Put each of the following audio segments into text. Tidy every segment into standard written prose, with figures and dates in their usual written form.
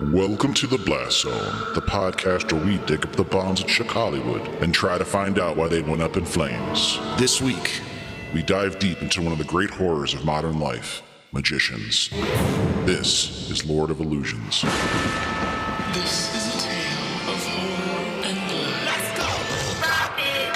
Welcome to the Blast Zone, the podcast where we dig up the bombs at Chick Hollywood and try to find out why they went up in flames. This week, we dive deep into one of the great horrors of modern life, magicians. This is Lord of Illusions. This is a tale of horror and blood. Let's go!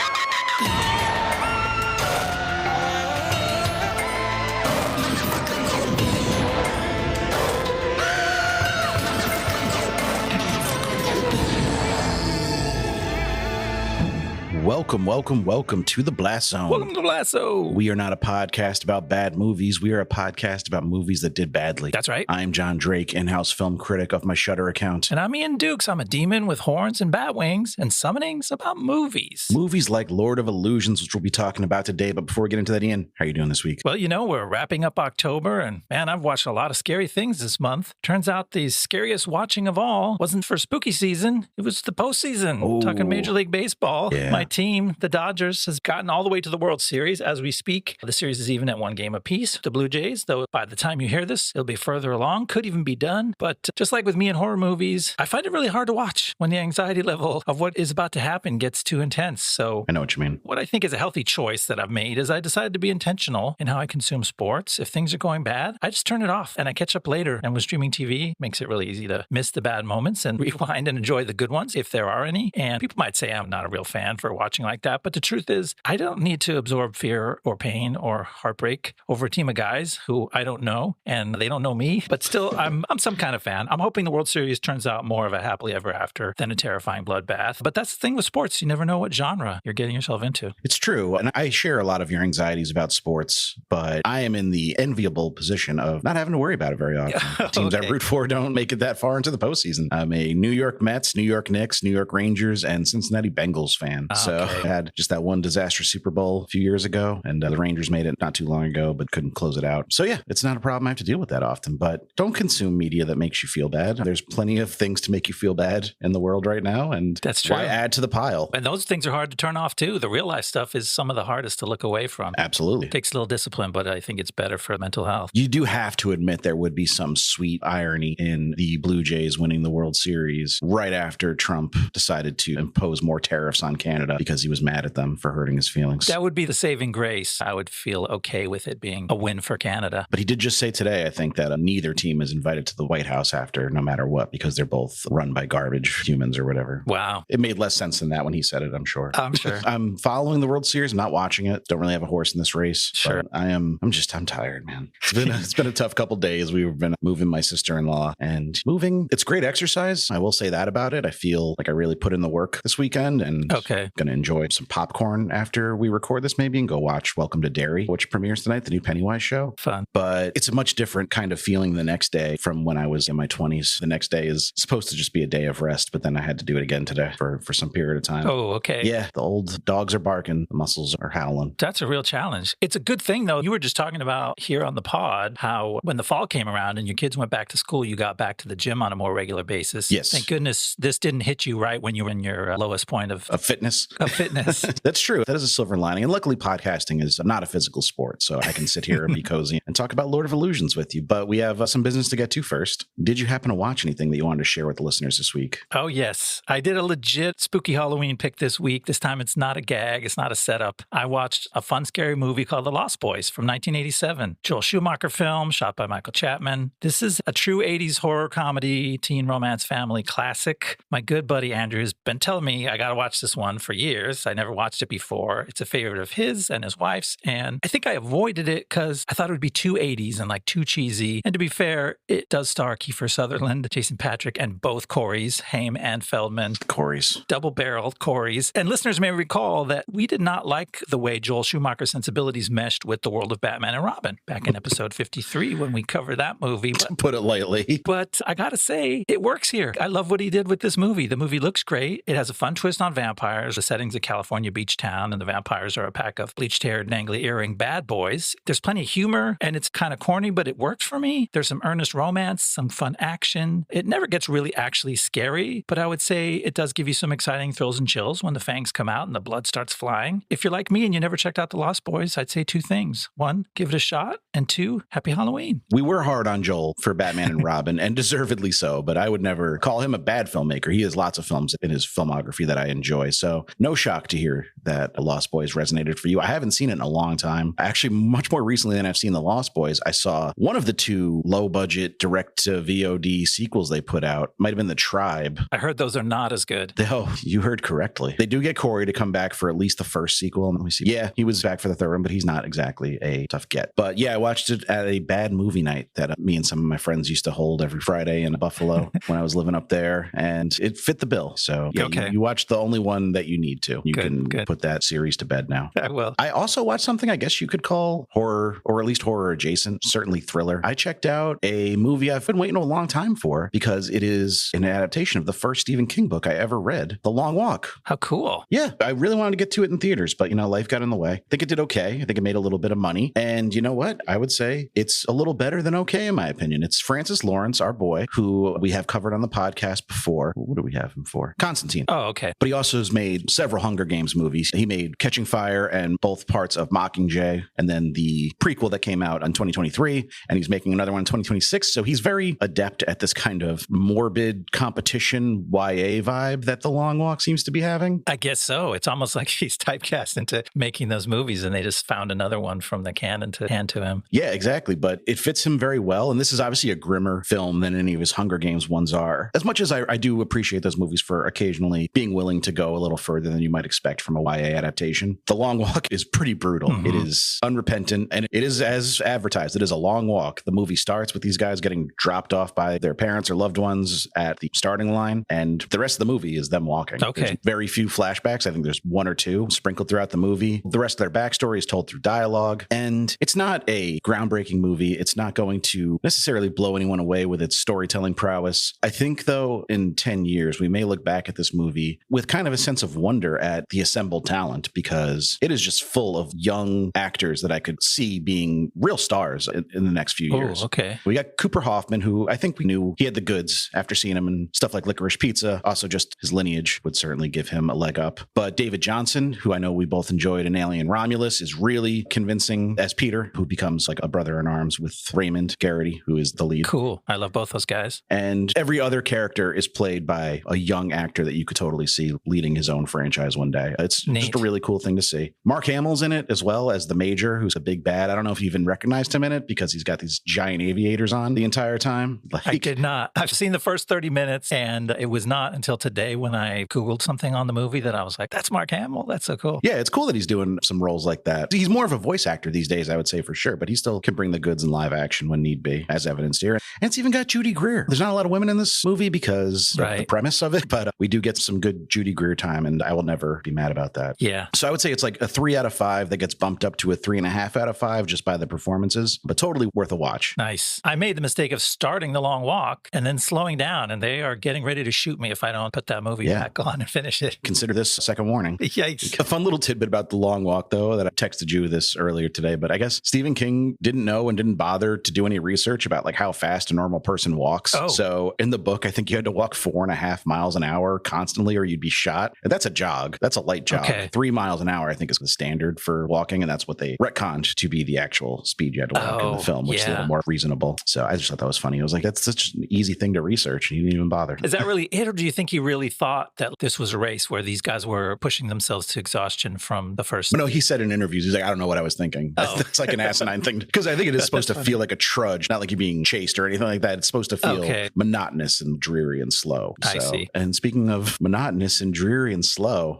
Welcome to the Blast Zone. Welcome to the Blast Zone. We are not a podcast about bad movies. We are a podcast about movies that did badly. That's right. I'm Jon Drake, in-house film critic of my Shudder account. And I'm Ian Dukes. I'm a demon with horns and bat wings and summonings about movies. Movies like Lord of Illusions, which we'll be talking about today. But before we get into that, Ian, how are you doing this week? Well, you know, we're wrapping up October, and man, I've watched a lot of scary things this month. Turns out the scariest watching of all wasn't for spooky season. It was the postseason. Oh. Talking Major League Baseball. Yeah. My team, the Dodgers, has gotten all the way to the World Series as we speak. The series is even at one game apiece. The Blue Jays, though by the time you hear this, it'll be further along, could even be done. But just like with me in horror movies, I find it really hard to watch when the anxiety level of what is about to happen gets too intense. So I know what you mean. what I think is a healthy choice that I've made is I decided to be intentional in how I consume sports. If things are going bad, I just turn it off and I catch up later. And with streaming TV, makes it really easy to miss the bad moments and rewind and enjoy the good ones if there are any. And people might say I'm not a real fan for watching like that, but the truth is I don't need to absorb fear or pain or heartbreak over a team of guys who I don't know and they don't know me, but still I'm some kind of fan. I'm hoping the World Series turns out more of a happily ever after than a terrifying bloodbath. But that's the thing with sports. You never know what genre you're getting yourself into. It's true. And I share a lot of your anxieties about sports, but I am in the enviable position of not having to worry about it very often. The teams I root for don't make it that far into the postseason. I'm a New York Mets, New York Knicks, New York Rangers, and Cincinnati Bengals fan. So I had just that one disastrous Super Bowl a few years ago, and the Rangers made it not too long ago, but couldn't close it out. So yeah, it's not a problem I have to deal with that often, but don't consume media that makes you feel bad. There's plenty of things to make you feel bad in the world right now, and That's true. why add to the pile? And those things are hard to turn off too. The real life stuff is some of the hardest to look away from. Absolutely. It takes a little discipline, but I think it's better for mental health. You do have to admit there would be some sweet irony in the Blue Jays winning the World Series right after Trump decided to impose more tariffs on Canada because he was mad at them for hurting his feelings. That would be the saving grace. I would feel okay with it being a win for Canada. But he did just say today, I think, that neither team is invited to the White House after, no matter what, because they're both run by garbage humans or whatever. Wow. It made less sense than that when he said it, I'm sure. I'm sure. I'm following the World Series. I'm not watching it. Don't really have a horse in this race. Sure. But I'm tired, man. It's been a tough couple days. We've been moving my sister-in-law and moving. It's great exercise. I will say that about it. I feel like I really put in the work this weekend and Okay. going to enjoy some popcorn after we record this maybe and go watch Welcome to Derry, which premieres tonight, the new Pennywise show. Fun. But it's a much different kind of feeling the next day from when I was in my 20s. The next day is supposed to just be a day of rest, but then I had to do it again today for some period of time. Oh, okay. Yeah, the old dogs are barking, the muscles are howling. That's a real challenge. It's a good thing, though. You were just talking about here on the pod how when the fall came around and your kids went back to school, you got back to the gym on a more regular basis. Yes. Thank goodness this didn't hit you right when you were in your lowest point of Fitness. fitness. That's true. That is a silver lining. And luckily, podcasting is not a physical sport, so I can sit here and be cozy and talk about Lord of Illusions with you. But we have some business to get to first. Did you happen to watch anything that you wanted to share with the listeners this week? Oh, yes. I did a legit spooky Halloween pick this week. This time it's not a gag. It's not a setup. I watched a fun, scary movie called The Lost Boys from 1987. Joel Schumacher film shot by Michael Chapman. This is a true 80s horror comedy, teen romance family classic. My good buddy Andrew has been telling me I got to watch this one for years. I never watched it before. It's a favorite of his and his wife's. And I think I avoided it because I thought it would be too 80s and like too cheesy. And to be fair, it does star Kiefer Sutherland, Jason Patrick, and both Coreys, Haim and Feldman. Corey's. Double-barreled Coreys. And listeners may recall that we did not like the way Joel Schumacher's sensibilities meshed with the world of Batman and Robin back in episode 53 when we covered that movie. But, Put it lightly. but I gotta say, it works here. I love what he did with this movie. The movie looks great. It has a fun twist on vampires. The setting's a California beach town, and the vampires are a pack of bleached-haired, nangly-earring bad boys. There's plenty of humor, and it's kind of corny, but it works for me. There's some earnest romance, some fun action. It never gets really actually scary, but I would say it does give you some exciting thrills and chills when the fangs come out and the blood starts flying. If you're like me and you never checked out The Lost Boys, I'd say two things. One, give it a shot, and two, happy Halloween. We were hard on Joel for Batman and Robin, and deservedly so, but I would never call him a bad filmmaker. He has lots of films in his filmography that I enjoy, so no shock to hear that Lost Boys resonated for you. I haven't seen it in a long time. Actually, much more recently than I've seen The Lost Boys, I saw one of the two low-budget direct-to-VOD sequels they put out. Might have been The Tribe. I heard those are not as good. Oh, you heard correctly. They do get Corey to come back for at least the first sequel. Let me see. Yeah, he was back for the third one, but he's not exactly a tough get. But yeah, I watched it at a bad movie night that me and some of my friends used to hold every Friday in Buffalo when I was living up there, and it fit the bill. So yeah, okay. you watched the only one that you need to. You can good. Put that series to bed now. I will. I also watched something I guess you could call horror, or at least horror adjacent, certainly thriller. I checked out a movie I've been waiting a long time for because it is an adaptation of the first Stephen King book I ever read, The Long Walk. How cool. Yeah, I really wanted to get to it in theaters, but life got in the way. I think it did okay. I think it made a little bit of money. And you know what? I would say it's a little better than okay, in my opinion. It's Francis Lawrence, our boy, who we have covered on the podcast before. What do we have him for? Constantine. Oh, okay. But he also has made several Hunger Games movies. He made Catching Fire and both parts of Mockingjay, and then the prequel that came out in 2023, and he's making another one in 2026. So he's very adept at this kind of morbid competition YA vibe that The Long Walk seems to be having. I guess so. It's almost like he's typecast into making those movies, and they just found another one from the canon to hand to him. Yeah, exactly. But it fits him very well. And this is obviously a grimmer film than any of his Hunger Games ones are. As much as I do appreciate those movies for occasionally being willing to go a little further than you might expect from a YA adaptation, The Long Walk is pretty brutal. Mm-hmm. It is unrepentant, and it is as advertised. It is a long walk. The movie starts with these guys getting dropped off by their parents or loved ones at the starting line, and the rest of the movie is them walking. Okay. There's very few flashbacks. I think there's one or two sprinkled throughout the movie. The rest of their backstory is told through dialogue, and it's not a groundbreaking movie. It's not going to necessarily blow anyone away with its storytelling prowess. I think, though, in 10 years, we may look back at this movie with kind of a sense of wonder at the assembled talent, because it is just full of young actors that I could see being real stars in the next few years. Oh, okay. We got Cooper Hoffman, who I think we knew he had the goods after seeing him in stuff like Licorice Pizza. Also, just his lineage would certainly give him a leg up. But David Jannsen, who I know we both enjoyed in Alien Romulus, is really convincing as Peter, who becomes like a brother in arms with Raymond Garrity, who is the lead. Cool. I love both those guys. And every other character is played by a young actor that you could totally see leading his own franchise one day. It's Neat. Just a really cool thing to see. Mark Hamill's in it as well as the Major, who's a big bad. I don't know if you even recognized him in it because he's got these giant aviators on the entire time. I did not. I've seen the first 30 minutes, and it was not until today when I Googled something on the movie that I was like, that's Mark Hamill. That's so cool. Yeah, it's cool that he's doing some roles like that. He's more of a voice actor these days, I would say, for sure, but he still can bring the goods in live action when need be, as evidenced here. And it's even got Judy Greer. There's not a lot of women in this movie because of the premise of it, but we do get some good Judy Greer time, and I will never be mad about that. Yeah. So I would say it's like a 3 out of 5 that gets bumped up to a 3.5 out of 5 just by the performances, but totally worth a watch. Nice. I made the mistake of starting The Long Walk and then slowing down, and they are getting ready to shoot me if I don't put that movie back on and finish it. Consider this a second warning. Yikes. A fun little tidbit about The Long Walk, though, that I texted you this earlier today, but I guess Stephen King didn't know and didn't bother to do any research about like how fast a normal person walks. Oh. So in the book, I think you had to walk 4.5 miles an hour constantly or you'd be shot. And that's a jog. That's a light jog. Okay. 3 miles an hour, I think, is the standard for walking. And that's what they retconned to be the actual speed you had to walk in the film, which is a little more reasonable. So I just thought that was funny. I was like, that's such an easy thing to research. And he didn't even bother. Is that really it? Or do you think he really thought that this was a race where these guys were pushing themselves to exhaustion from the first? No, he said in interviews, he's like, I don't know what I was thinking. Oh. That's like an asinine thing. Because I think it is supposed to feel like a trudge, not like you're being chased or anything like that. It's supposed to feel monotonous and dreary and slow. I see. And speaking of monotonous and dreary and slow.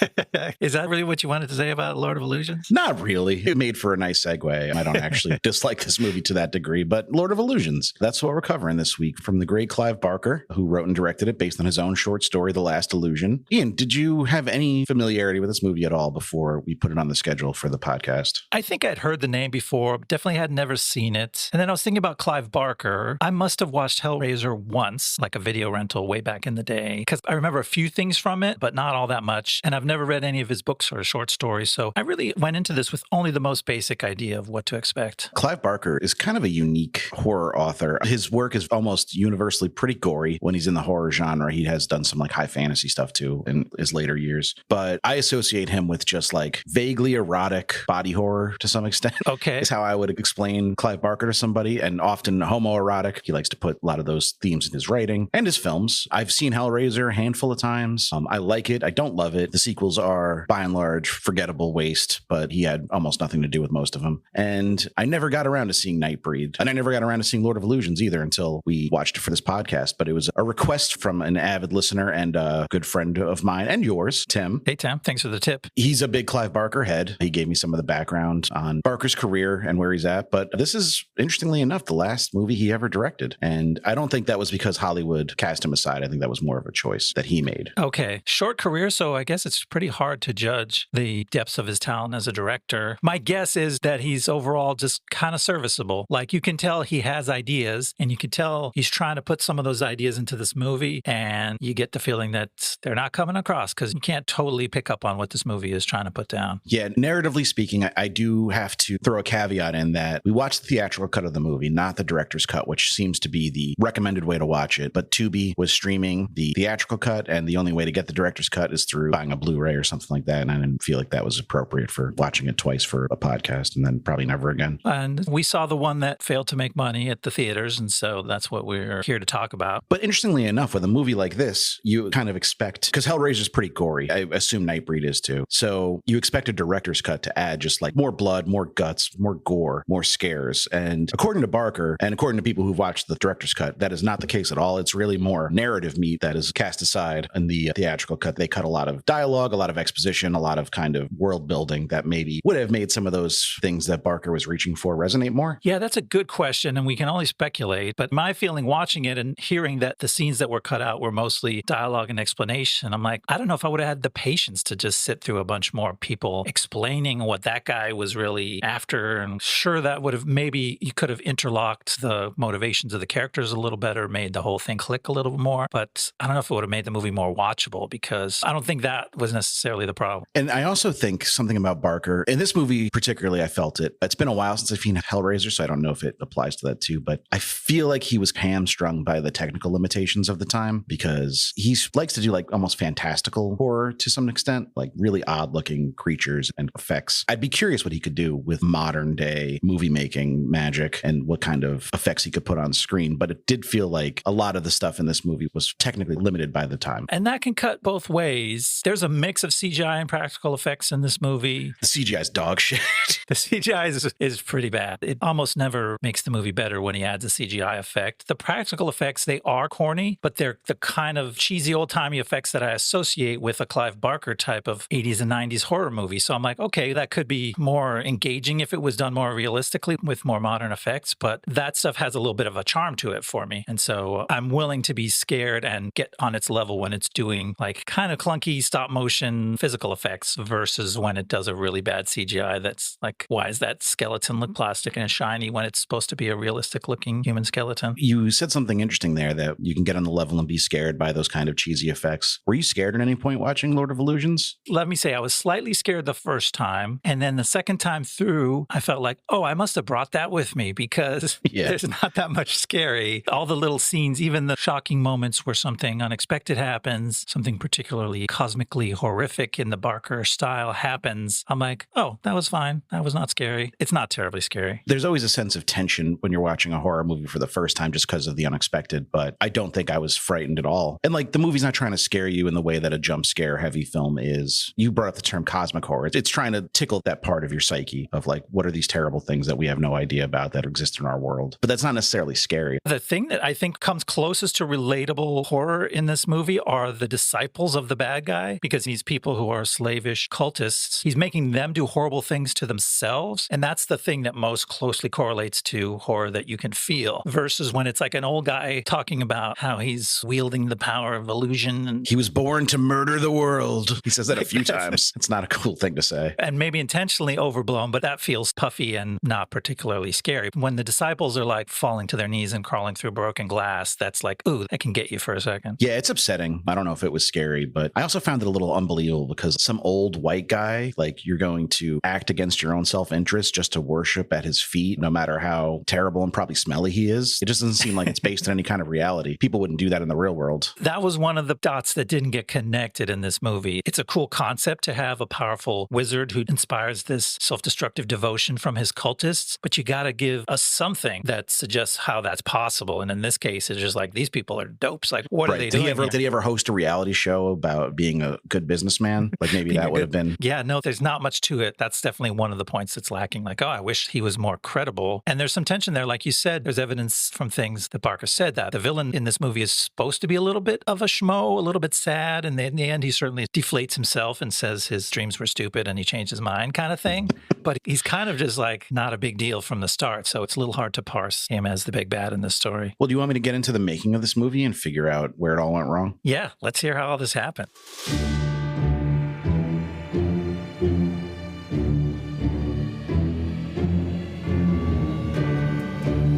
Is that really what you wanted to say about Lord of Illusions? Not really. It made for a nice segue. I don't actually dislike this movie to that degree, but Lord of Illusions. That's what we're covering this week from the great Clive Barker, who wrote and directed it based on his own short story, The Last Illusion. Ian, did you have any familiarity with this movie at all before we put it on the schedule for the podcast? I think I'd heard the name before, but definitely had never seen it. And then I was thinking about Clive Barker. I must have watched Hellraiser once, like a video rental way back in the day, because I remember a few things from it, but not all that much. And I've never read any of his books or short stories. So I really went into this with only the most basic idea of what to expect. Clive Barker is kind of a unique horror author. His work is almost universally pretty gory when he's in the horror genre. He has done some like high fantasy stuff too in his later years. But I associate him with just like vaguely erotic body horror to some extent. Okay. Is how I would explain Clive Barker to somebody, and often homoerotic. He likes to put a lot of those themes in his writing and his films. I've seen Hellraiser a handful of times. I like it. I don't love it. The sequels are by and large forgettable waste, but he had almost nothing to do with most of them. And I never got around to seeing Nightbreed, and I never got around to seeing Lord of Illusions either until we watched it for this podcast. But it was a request from an avid listener and a good friend of mine and yours, Tim. Hey, Tim. Thanks for the tip. He's a big Clive Barker head. He gave me some of the background on Barker's career and where he's at. But this is, interestingly enough, the last movie he ever directed. And I don't think that was because Hollywood cast him aside. I think that was more of a choice that he made. Okay. Short career, so I guess it's pretty hard to judge the depths of his talent as a director. My guess is that he's overall just kind of serviceable. Like, you can tell he has ideas, and you can tell he's trying to put some of those ideas into this movie, and you get the feeling that they're not coming across because you can't totally pick up on what this movie is trying to put down. Yeah, narratively speaking, I do have to throw a caveat in that we watched the theatrical cut of the movie, not the director's cut, which seems to be the recommended way to watch it. But Tubi was streaming the theatrical cut, and the only way to get the director's cut is through buying a Blu-ray or something like that. And I didn't feel like that was appropriate for watching it twice for a podcast and then probably never again. And we saw the one that failed to make money at the theaters, and so that's what we're here to talk about. But interestingly enough, with a movie like this, you kind of expect, because Hellraiser is pretty gory, I assume Nightbreed is too. So you expect a director's cut to add just like more blood, more guts, more gore, more scares. And according to Barker, and according to people who've watched the director's cut, that is not the case at all. It's really more narrative meat that is cast aside in the theatrical cut. They cut a lot of dialogue, a lot of exposition, a lot of kind of world building that maybe would have made some of those things that Barker was reaching for resonate more. Yeah, that's a good question, and we can only speculate. But my feeling watching it and hearing that the scenes that were cut out were mostly dialogue and explanation, I'm like, I don't know if I would have had the patience to just sit through a bunch more people explaining what that guy was really after. And sure, that would have, maybe you could have interlocked the motivations of the characters a little better, made the whole thing click a little more. But I don't know if it would have made the movie more watchable, because I don't think that was necessarily the problem. And I also think something about Barker, in this movie particularly, I felt it. It's been a while since I've seen Hellraiser, so I don't know if it applies to that too, but I feel like he was hamstrung by the technical limitations of the time, because he likes to do like almost fantastical horror to some extent, like really odd looking creatures and effects. I'd be curious what he could do with modern day movie making magic and what kind of effects he could put on screen. But it did feel like a lot of the stuff in this movie was technically limited by the time. And that can cut both ways. There's a mix of CGI and practical effects in this movie. The CGI is dog shit. The CGI is pretty bad. It almost never makes the movie better when he adds a CGI effect. The practical effects, they are corny, but they're the kind of cheesy old-timey effects that I associate with a Clive Barker type of 80s and 90s horror movie. So I'm like, okay, that could be more engaging if it was done more realistically with more modern effects, but that stuff has a little bit of a charm to it for me. And so I'm willing to be scared and get on its level when it's doing like kind of clunky stop motion physical effects versus when it does a really bad CGI that's like, why does that skeleton look plastic and shiny when it's supposed to be a realistic looking human skeleton? You said something interesting there, that you can get on the level and be scared by those kind of cheesy effects. Were you scared at any point watching Lord of Illusions? Let me say, I was slightly scared the first time. And then the second time through, I felt like, oh, I must have brought that with me, because there's not that much scary. All the little scenes, even the shocking moments where something unexpected happens, something particularly cosmically horrific in the Barker style happens, I'm like, oh, that was fine. That was not scary. It's not terribly scary. There's always a sense of tension when you're watching a horror movie for the first time just because of the unexpected, but I don't think I was frightened at all. And like, the movie's not trying to scare you in the way that a jump scare heavy film is. You brought up the term cosmic horror. It's trying to tickle that part of your psyche of like, what are these terrible things that we have no idea about that exist in our world? But that's not necessarily scary. The thing that I think comes closest to relatable horror in this movie are the disciples of the bad guy, because these people who are slavish cultists, he's making them do horrible things to themselves. And that's the thing that most closely correlates to horror that you can feel, versus when it's like an old guy talking about how he's wielding the power of illusion. And he was born to murder the world. He says that a few times. It's not a cool thing to say. And maybe intentionally overblown, but that feels puffy and not particularly scary. When the disciples are like falling to their knees and crawling through broken glass, that's like, ooh, that can get you for a second. Yeah, it's upsetting. I don't know if it was scary, but I also found it a little unbelievable because as some old white guy, like you're going to act against your own self-interest just to worship at his feet, no matter how terrible and probably smelly he is. It just doesn't seem like it's based on any kind of reality. People wouldn't do that in the real world. That was one of the dots that didn't get connected in this movie. It's a cool concept to have a powerful wizard who inspires this self-destructive devotion from his cultists, but you got to give us something that suggests how that's possible. And in this case, it's just like, these people are dopes. Like, what are they doing? Did he ever host a reality show about being a good businessman? Like maybe that would have been. Yeah, no, there's not much to it. That's definitely one of the points that's lacking. Like, oh, I wish he was more credible. And there's some tension there. Like you said, there's evidence from things that Barker said that the villain in this movie is supposed to be a little bit of a schmo, a little bit sad. And in the end, he certainly deflates himself and says his dreams were stupid and he changed his mind kind of thing. But he's kind of just like not a big deal from the start. So it's a little hard to parse him as the big bad in this story. Well, do you want me to get into the making of this movie and figure out where it all went wrong? Yeah, let's hear how all this happened.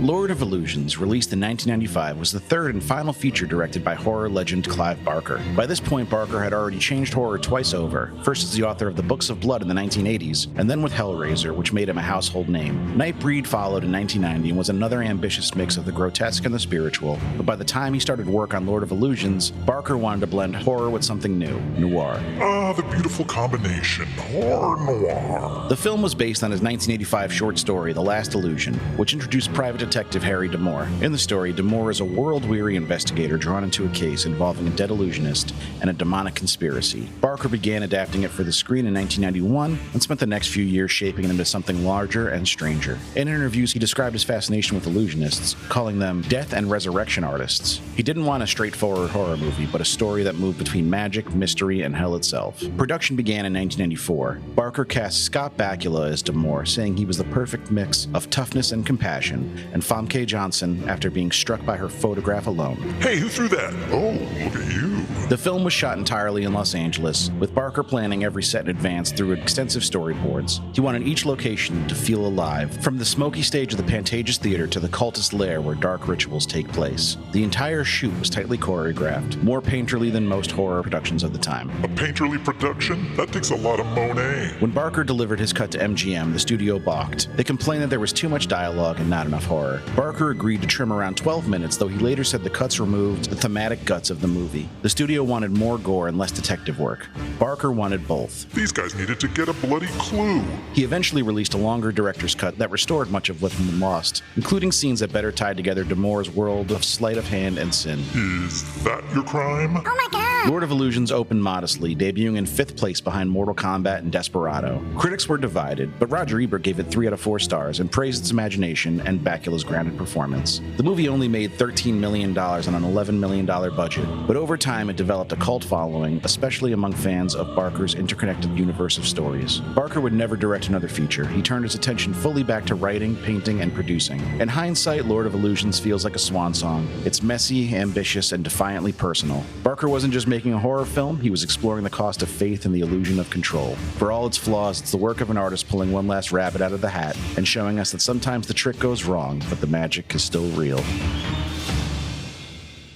Lord of Illusions, released in 1995, was the third and final feature directed by horror legend Clive Barker. By this point, Barker had already changed horror twice over, first as the author of The Books of Blood in the 1980s, and then with Hellraiser, which made him a household name. Nightbreed followed in 1990 and was another ambitious mix of the grotesque and the spiritual, but by the time he started work on Lord of Illusions, Barker wanted to blend horror with something new, noir. Ah, the beautiful combination, horror noir. The film was based on his 1985 short story, The Last Illusion, which introduced private detective Harry D'Amour. In the story, D'Amour is a world-weary investigator drawn into a case involving a dead illusionist and a demonic conspiracy. Barker began adapting it for the screen in 1991 and spent the next few years shaping it into something larger and stranger. In interviews, he described his fascination with illusionists, calling them death and resurrection artists. He didn't want a straightforward horror movie, but a story that moved between magic, mystery, and hell itself. Production began in 1994. Barker cast Scott Bakula as D'Amour, saying he was the perfect mix of toughness and compassion, and Famke Jannsen after being struck by her photograph alone. Hey, who threw that? Oh, look at you. The film was shot entirely in Los Angeles, with Barker planning every set in advance through extensive storyboards. He wanted each location to feel alive, from the smoky stage of the Pantages Theater to the cultist lair where dark rituals take place. The entire shoot was tightly choreographed, more painterly than most horror productions of the time. A painterly production? That takes a lot of Monet. When Barker delivered his cut to MGM, the studio balked. They complained that there was too much dialogue and not enough horror. Barker agreed to trim around 12 minutes, though he later said the cuts removed the thematic guts of the movie. The studio wanted more gore and less detective work. Barker wanted both. These guys needed to get a bloody clue. He eventually released a longer director's cut that restored much of what had been lost, including scenes that better tied together D'Amour's world of sleight of hand and sin. Is that your crime? Oh my god! Lord of Illusions opened modestly, debuting in 5th place behind Mortal Kombat and Desperado. Critics were divided, but Roger Ebert gave it 3 out of 4 stars and praised its imagination and Bakula's grounded performance. The movie only made $13 million on an $11 million budget, but over time it developed a cult following, especially among fans of Barker's interconnected universe of stories. Barker would never direct another feature. He turned his attention fully back to writing, painting, and producing. In hindsight, Lord of Illusions feels like a swan song. It's messy, ambitious, and defiantly personal. Barker wasn't just making a horror film, he was exploring the cost of faith and the illusion of control. For all its flaws, it's the work of an artist pulling one last rabbit out of the hat and showing us that sometimes the trick goes wrong, but the magic is still real.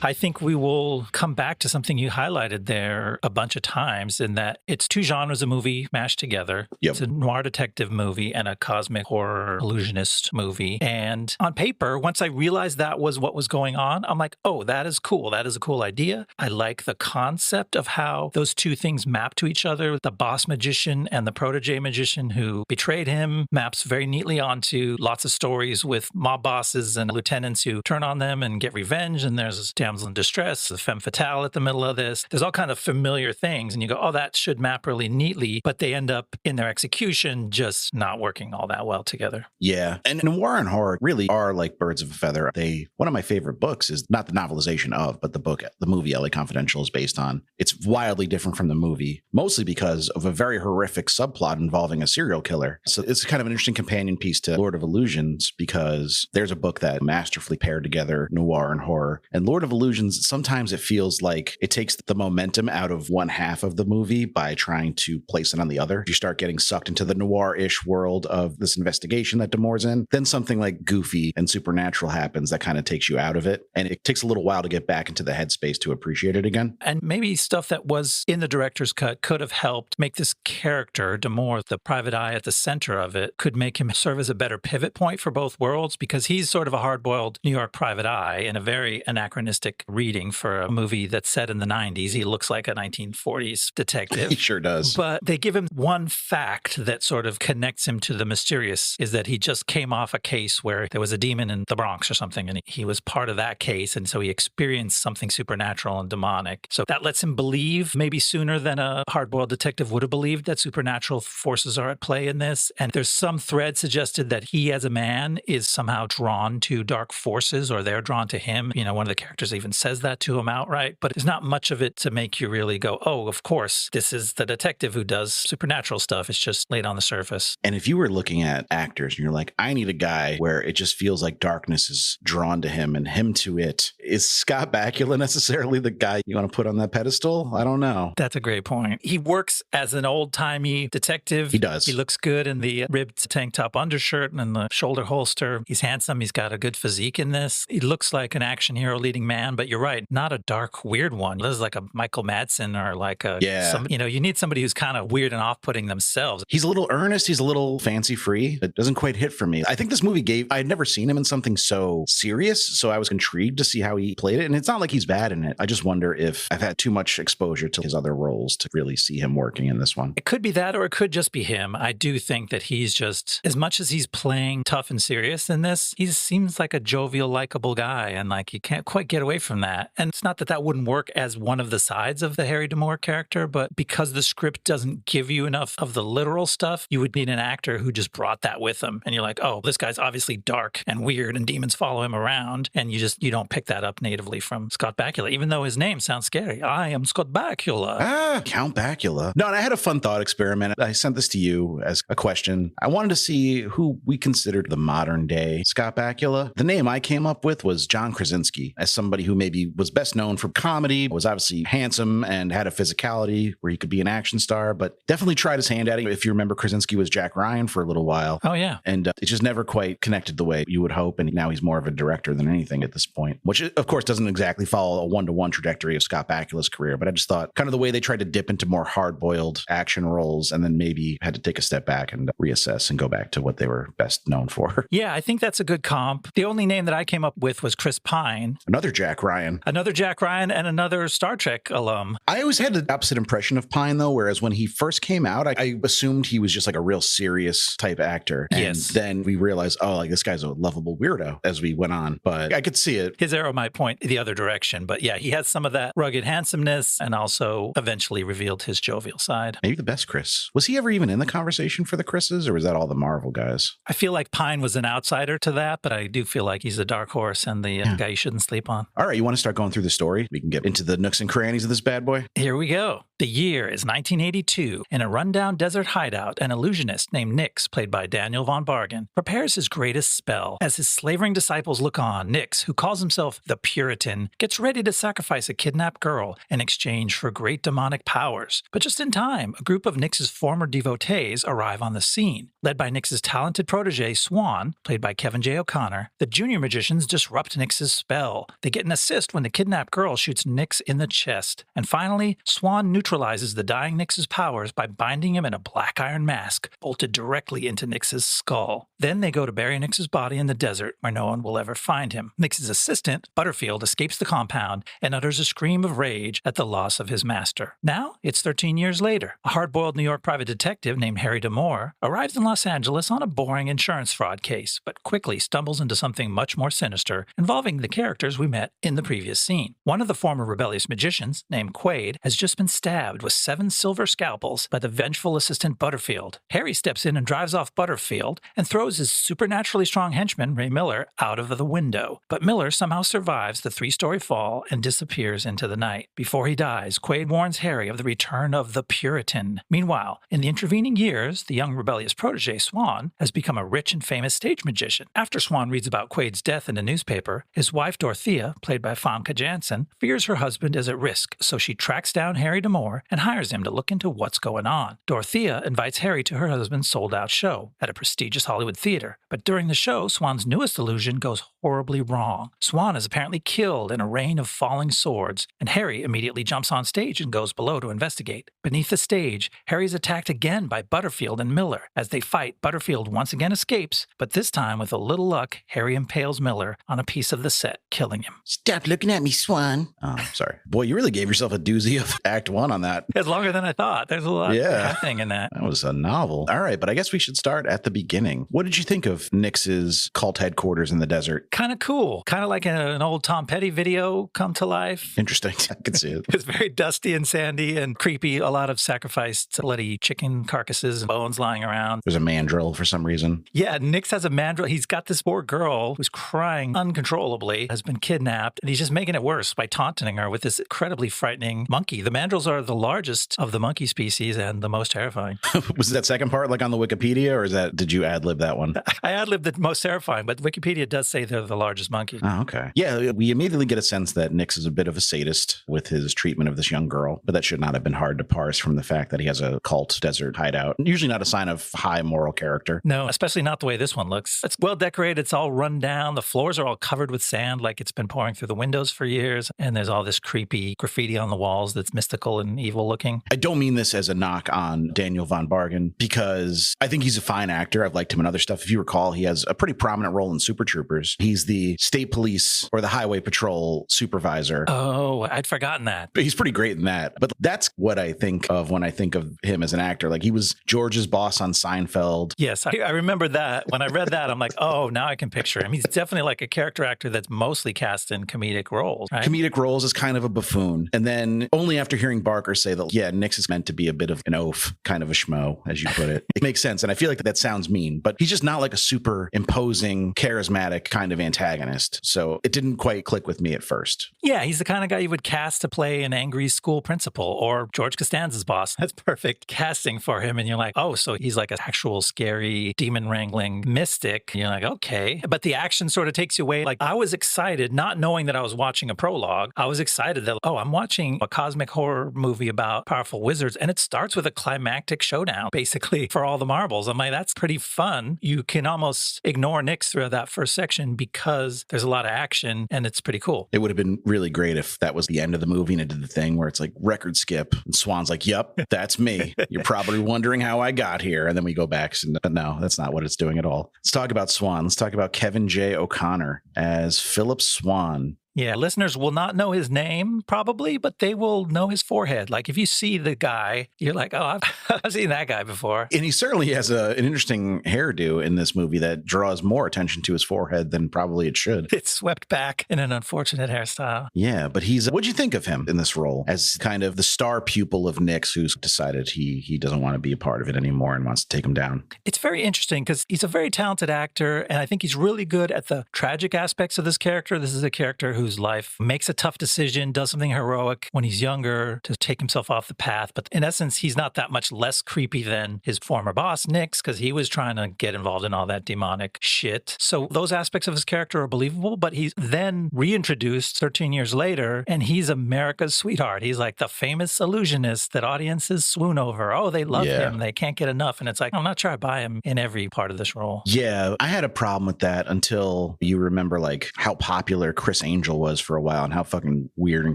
I think we will come back to something you highlighted there a bunch of times in that it's two genres of movie mashed together. Yep. It's a noir detective movie and a cosmic horror illusionist movie. And on paper, once I realized that was what was going on, I'm like, oh, that is cool. That is a cool idea. I like the concept of how those two things map to each other. The boss magician and the protege magician who betrayed him maps very neatly onto lots of stories with mob bosses and lieutenants who turn on them and get revenge. And there's this damsel in distress, the femme fatale at the middle of this. There's all kind of familiar things, and you go, oh, that should map really neatly, but they end up in their execution just not working all that well together. Yeah, and noir and horror really are like birds of a feather. One of my favorite books is not the novelization of, but the movie LA Confidential is based on. It's wildly different from the movie, mostly because of a very horrific subplot involving a serial killer. So it's kind of an interesting companion piece to Lord of Illusions because there's a book that masterfully paired together noir and horror, and Lord of illusions, sometimes it feels like it takes the momentum out of one half of the movie by trying to place it on the other. You start getting sucked into the noir-ish world of this investigation that Damour's in. Then something like goofy and supernatural happens that kind of takes you out of it. And it takes a little while to get back into the headspace to appreciate it again. And maybe stuff that was in the director's cut could have helped make this character, Damour, the private eye at the center of it, could make him serve as a better pivot point for both worlds, because he's sort of a hard-boiled New York private eye in a very anachronistic reading for a movie that's set in the 90s. He looks like a 1940s detective. He sure does. But they give him one fact that sort of connects him to the mysterious, is that he just came off a case where there was a demon in the Bronx or something, and he was part of that case, and so he experienced something supernatural and demonic. So that lets him believe, maybe sooner than a hard-boiled detective would have believed, that supernatural forces are at play in this. And there's some thread suggested that he as a man is somehow drawn to dark forces, or they're drawn to him. You know, one of the characters even says that to him outright, but there's not much of it to make you really go, oh, of course, this is the detective who does supernatural stuff. It's just laid on the surface. And if you were looking at actors and you're like, I need a guy where it just feels like darkness is drawn to him and him to it, is Scott Bakula necessarily the guy you want to put on that pedestal? I don't know. That's a great point. He works as an old-timey detective. He does. He looks good in the ribbed tank top undershirt and the shoulder holster. He's handsome. He's got a good physique in this. He looks like an action hero leading man, but you're right, not a dark, weird one. This is like a Michael Madsen or like a, you need somebody who's kind of weird and off-putting themselves. He's a little earnest. He's a little fancy-free. It doesn't quite hit for me. I think this movie I had never seen him in something so serious, so I was intrigued to see how he played it. And it's not like he's bad in it. I just wonder if I've had too much exposure to his other roles to really see him working in this one. It could be that, or it could just be him. I do think that he's just, as much as he's playing tough and serious in this, he seems like a jovial, likable guy, and like you can't quite get away from that. And it's not that that wouldn't work as one of the sides of the Harry Damour character, but because the script doesn't give you enough of the literal stuff, you would need an actor who just brought that with him. And you're like, oh, this guy's obviously dark and weird and demons follow him around. And you don't pick that up natively from Scott Bakula, even though his name sounds scary. I am Scott Bakula. Ah, Count Bakula. No, and I had a fun thought experiment. I sent this to you as a question. I wanted to see who we considered the modern day Scott Bakula. The name I came up with was John Krasinski, as somebody who maybe was best known for comedy, was obviously handsome and had a physicality where he could be an action star, but definitely tried his hand at it. If you remember, Krasinski was Jack Ryan for a little while. Oh, yeah. And it just never quite connected the way you would hope. And now he's more of a director than anything at this point, which of course doesn't exactly follow a one-to-one trajectory of Scott Bakula's career. But I just thought kind of the way they tried to dip into more hard-boiled action roles and then maybe had to take a step back and reassess and go back to what they were best known for. Yeah, I think that's a good comp. The only name that I came up with was Chris Pine. Another Jack Ryan. Another Jack Ryan and another Star Trek alum. I always had the opposite impression of Pine, though, whereas when he first came out, I assumed he was just like a real serious type actor. And yes. Then we realized, oh, like this guy's a lovable weirdo as we went on. But I could see it. His arrow might point the other direction. But yeah, he has some of that rugged handsomeness and also eventually revealed his jovial side. Maybe the best Chris. Was he ever even in the conversation for the Chris's, or was that all the Marvel guys? I feel like Pine was an outsider to that, but I do feel like he's a dark horse and the guy you shouldn't sleep on. All right, you want to start going through the story? We can get into the nooks and crannies of this bad boy. Here we go. The year is 1982. In a rundown desert hideout, an illusionist named Nix, played by Daniel von Bargen, prepares his greatest spell. As his slavering disciples look on, Nix, who calls himself the Puritan, gets ready to sacrifice a kidnapped girl in exchange for great demonic powers. But just in time, a group of Nix's former devotees arrive on the scene. Led by Nix's talented protege, Swann, played by Kevin J. O'Connor, the junior magicians disrupt Nix's spell. They get an assist when the kidnapped girl shoots Nix in the chest. And finally, Swann neutralizes the dying Nix's powers by binding him in a black iron mask bolted directly into Nix's skull. Then they go to bury Nix's body in the desert where no one will ever find him. Nix's assistant, Butterfield, escapes the compound and utters a scream of rage at the loss of his master. Now, it's 13 years later. A hard-boiled New York private detective named Harry Damour arrives in Los Angeles on a boring insurance fraud case, but quickly stumbles into something much more sinister involving the characters we met in the previous scene. One of the former rebellious magicians, named Quaid, has just been stabbed with 7 silver scalpels by the vengeful assistant Butterfield. Harry steps in and drives off Butterfield and throws his supernaturally strong henchman, Ray Miller, out of the window. But Miller somehow survives the 3-story fall and disappears into the night. Before he dies, Quaid warns Harry of the return of the Puritan. Meanwhile, in the intervening years, the young rebellious protege, Swann, has become a rich and famous stage magician. After Swann reads about Quaid's death in a newspaper, his wife, Dorothea, played played by Famke Jannsen, fears her husband is at risk, so she tracks down Harry D'Amour and hires him to look into what's going on. Dorothea invites Harry to her husband's sold-out show at a prestigious Hollywood theater. But during the show, Swann's newest illusion goes horribly wrong. Swann is apparently killed in a rain of falling swords, and Harry immediately jumps on stage and goes below to investigate. Beneath the stage, Harry is attacked again by Butterfield and Miller. As they fight, Butterfield once again escapes, but this time, with a little luck, Harry impales Miller on a piece of the set, killing him. Stop looking at me, Swann. Oh, sorry. Boy, you really gave yourself a doozy of Act 1 on that. It's longer than I thought. There's a lot happening in that. That was a novel. All right, but I guess we should start at the beginning. What did you think of Nix's cult headquarters in the desert? Kind of cool. Kind of like an old Tom Petty video come to life. Interesting. I can see it. It's very dusty and sandy and creepy. A lot of sacrificed bloody chicken carcasses and bones lying around. There's a mandrill for some reason. Yeah, Nix has a mandrill. He's got this poor girl who's crying uncontrollably, has been kidnapped, and he's just making it worse by taunting her with this incredibly frightening monkey. The mandrills are the largest of the monkey species and the most terrifying. Was that second part like on the Wikipedia, or did you ad-lib that one? I ad-libbed the most terrifying, but Wikipedia does say they're the largest monkey. Oh, okay. Yeah, we immediately get a sense that Nix is a bit of a sadist with his treatment of this young girl, but that should not have been hard to parse from the fact that he has a cult desert hideout. Usually not a sign of high moral character. No, especially not the way this one looks. It's well decorated. It's all run down. The floors are all covered with sand like it's been pouring through the windows for years. And there's all this creepy graffiti on the walls that's mystical and evil looking. I don't mean this as a knock on Daniel von Bargen, because I think he's a fine actor. I've liked him in other stuff. If you recall, he has a pretty prominent role in Super Troopers. He's the state police or the highway patrol supervisor. Oh, I'd forgotten that. But he's pretty great in that. But that's what I think of when I think of him as an actor. Like, he was George's boss on Seinfeld. Yes, I remember that. When I read that, I'm like, oh, now I can picture him. He's definitely like a character actor that's mostly cast in comedic roles, right? Comedic roles is kind of a buffoon. And then only after hearing Barker say that, yeah, Nix is meant to be a bit of an oaf, kind of a schmo, as you put it. It makes sense. And I feel like that sounds mean, but he's just not like a super imposing, charismatic kind of antagonist. So it didn't quite click with me at first. Yeah, he's the kind of guy you would cast to play an angry school principal or George Costanza's boss. That's perfect casting for him. And you're like, oh, so he's like an actual scary demon wrangling mystic. And you're like, okay. But the action sort of takes you away. Like, I was excited, not knowing that I was watching a prologue. I was excited that, oh, I'm watching a cosmic horror movie about powerful wizards. And it starts with a climactic showdown, basically, for all the marbles. I'm like, that's pretty fun. You can almost ignore Nix throughout that first section because there's a lot of action and it's pretty cool. It would have been really great if that was the end of the movie and it did the thing where it's like record skip and Swann's like, yep, that's me. You're probably wondering how I got here. And then we go back. But no, that's not what it's doing at all. Let's talk about Swann. Let's talk about Kevin J. O'Connor as Philip Swann. Yeah, listeners will not know his name probably, but they will know his forehead. Like if you see the guy, you're like, oh, I've seen that guy before. And he certainly has an interesting hairdo in this movie that draws more attention to his forehead than probably it should. It's swept back in an unfortunate hairstyle. Yeah, but what'd you think of him in this role as kind of the star pupil of Nix who's decided he doesn't want to be a part of it anymore and wants to take him down? It's very interesting because he's a very talented actor and I think he's really good at the tragic aspects of this character. This is a character whose life makes a tough decision, does something heroic when he's younger to take himself off the path. But in essence, he's not that much less creepy than his former boss, Nix, because he was trying to get involved in all that demonic shit. So those aspects of his character are believable, but he's then reintroduced 13 years later, and he's America's sweetheart. He's like the famous illusionist that audiences swoon over. Oh, they love him. They can't get enough. And it's like, I'm not sure I buy him in every part of this role. Yeah, I had a problem with that until you remember like how popular Chris Angel was for a while and how fucking weird and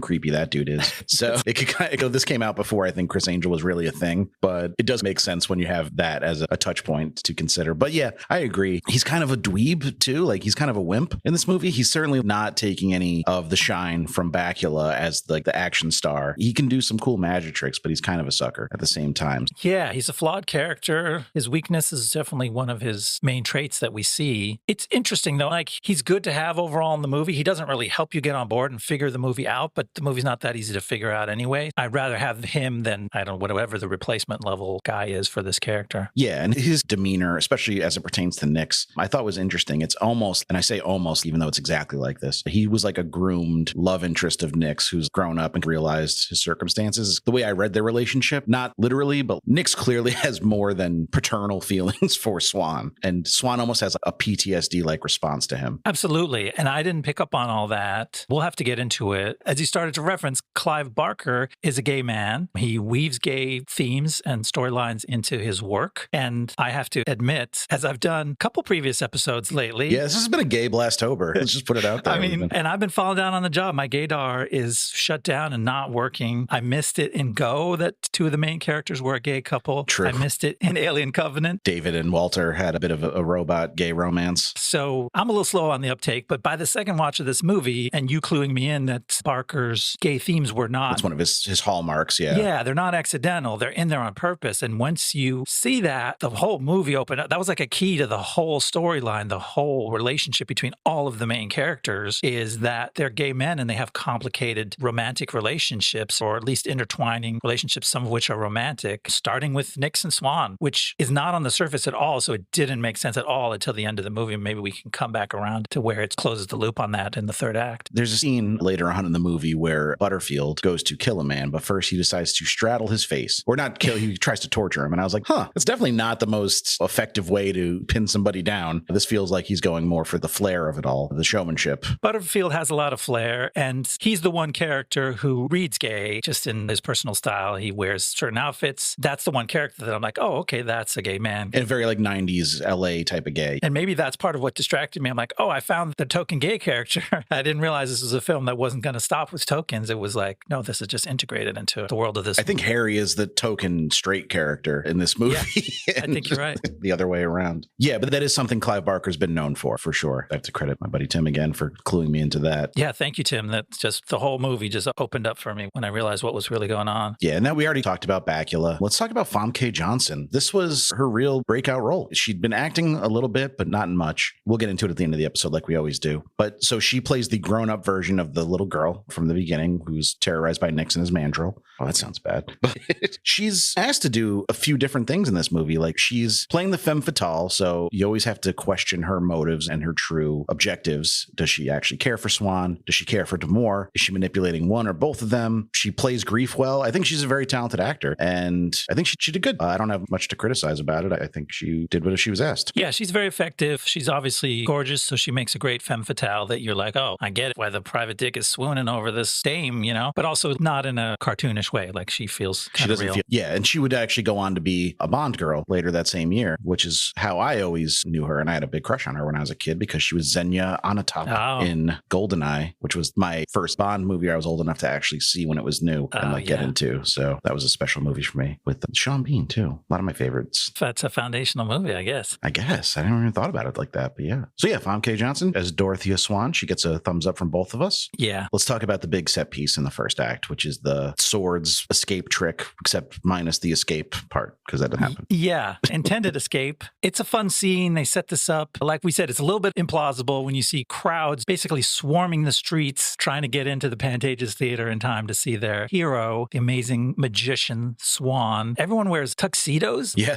creepy that dude is. So it could kind of, this came out before I think Chris Angel was really a thing, but it does make sense when you have that as a touch point to consider. But yeah, I agree. He's kind of a dweeb too. Like he's kind of a wimp in this movie. He's certainly not taking any of the shine from Bakula as like the action star. He can do some cool magic tricks, but he's kind of a sucker at the same time. Yeah, he's a flawed character. His weakness is definitely one of his main traits that we see. It's interesting though, like he's good to have overall in the movie. He doesn't really help you get on board and figure the movie out, but the movie's not that easy to figure out anyway. I'd rather have him than, I don't know, whatever the replacement level guy is for this character. Yeah, and his demeanor, especially as it pertains to Nix, I thought was interesting. It's almost, and I say almost, even though it's exactly like this, he was like a groomed love interest of Nix who's grown up and realized his circumstances. The way I read their relationship, not literally, but Nix clearly has more than paternal feelings for Swann, and Swann almost has a PTSD-like response to him. Absolutely, and I didn't pick up on all that that. We'll have to get into it. As you started to reference, Clive Barker is a gay man. He weaves gay themes and storylines into his work. And I have to admit, as I've done a couple previous episodes lately. Yeah, this has been a gay Blastober. Let's just put it out there. I mean, and I've been falling down on the job. My gaydar is shut down and not working. I missed it in Go that two of the main characters were a gay couple. True. I missed it in Alien Covenant. David and Walter had a bit of a robot gay romance. So I'm a little slow on the uptake, but by the second watch of this movie and you cluing me in that Barker's gay themes were not. It's one of his hallmarks, yeah. Yeah, they're not accidental. They're in there on purpose. And once you see that, the whole movie opened up. That was like a key to the whole storyline, the whole relationship between all of the main characters is that they're gay men and they have complicated romantic relationships, or at least intertwining relationships, some of which are romantic, starting with Nix and Swann, which is not on the surface at all. So it didn't make sense at all until the end of the movie. Maybe we can come back around to where it closes the loop on that in the third act. There's a scene later on in the movie where Butterfield goes to kill a man, but first he decides to straddle his face. Or not kill, he tries to torture him. And I was like, that's definitely not the most effective way to pin somebody down. This feels like he's going more for the flair of it all, the showmanship. Butterfield has a lot of flair, and he's the one character who reads gay just in his personal style. He wears certain outfits. That's the one character that I'm like, oh, okay, that's a gay man. And very like 90s LA type of gay. And maybe that's part of what distracted me. I'm like, oh, I found the token gay character. I didn't realize this was a film that wasn't going to stop with tokens. It was like, no, this is just integrated into the world of this. I think Harry is the token straight character in this movie. Yeah, I think you're right. The other way around. Yeah, but that is something Clive Barker's been known for sure. I have to credit my buddy Tim again for cluing me into that. Yeah, thank you, Tim. That's just the whole movie just opened up for me when I realized what was really going on. Yeah, and now we already talked about Bakula. Let's talk about Famke Jannsen. This was her real breakout role. She'd been acting a little bit, but not much. We'll get into it at the end of the episode like we always do. But so she plays the grown-up version of the little girl from the beginning who's terrorized by Nix and his mandrill. Oh, that sounds bad. But she's asked to do a few different things in this movie. Like she's playing the femme fatale, so you always have to question her motives and her true objectives. Does she actually care for Swann? Does she care for Damore? Is she manipulating one or both of them? She plays grief well. I think she's a very talented actor, and I think she did good. I don't have much to criticize about it. I think she did what she was asked. Yeah, she's very effective. She's obviously gorgeous, so she makes a great femme fatale that you're like, oh, I get it, why the private dick is swooning over this dame, but also not in a cartoonish way. Like she feels kind of real. Yeah, and she would actually go on to be a Bond girl later that same year, which is how I always knew her, and I had a big crush on her when I was a kid because she was Xenia Onatopp in GoldenEye, which was my first Bond movie I was old enough to actually see when it was new and get into. So that was a special movie for me with Sean Bean too. A lot of my favorites. That's a foundational movie, I guess. I never even thought about it like that, but yeah. So yeah, Famke Jannsen as Dorothea Swann. She gets a thumbs up from both of us. Yeah. Let's talk about the big set piece in the first act, which is the swords escape trick, except minus the escape part, because that didn't happen. Yeah. Intended escape. It's a fun scene. They set this up. Like we said, it's a little bit implausible when you see crowds basically swarming the streets trying to get into the Pantages Theater in time to see their hero, the amazing magician Swann. Everyone wears tuxedos. Yeah.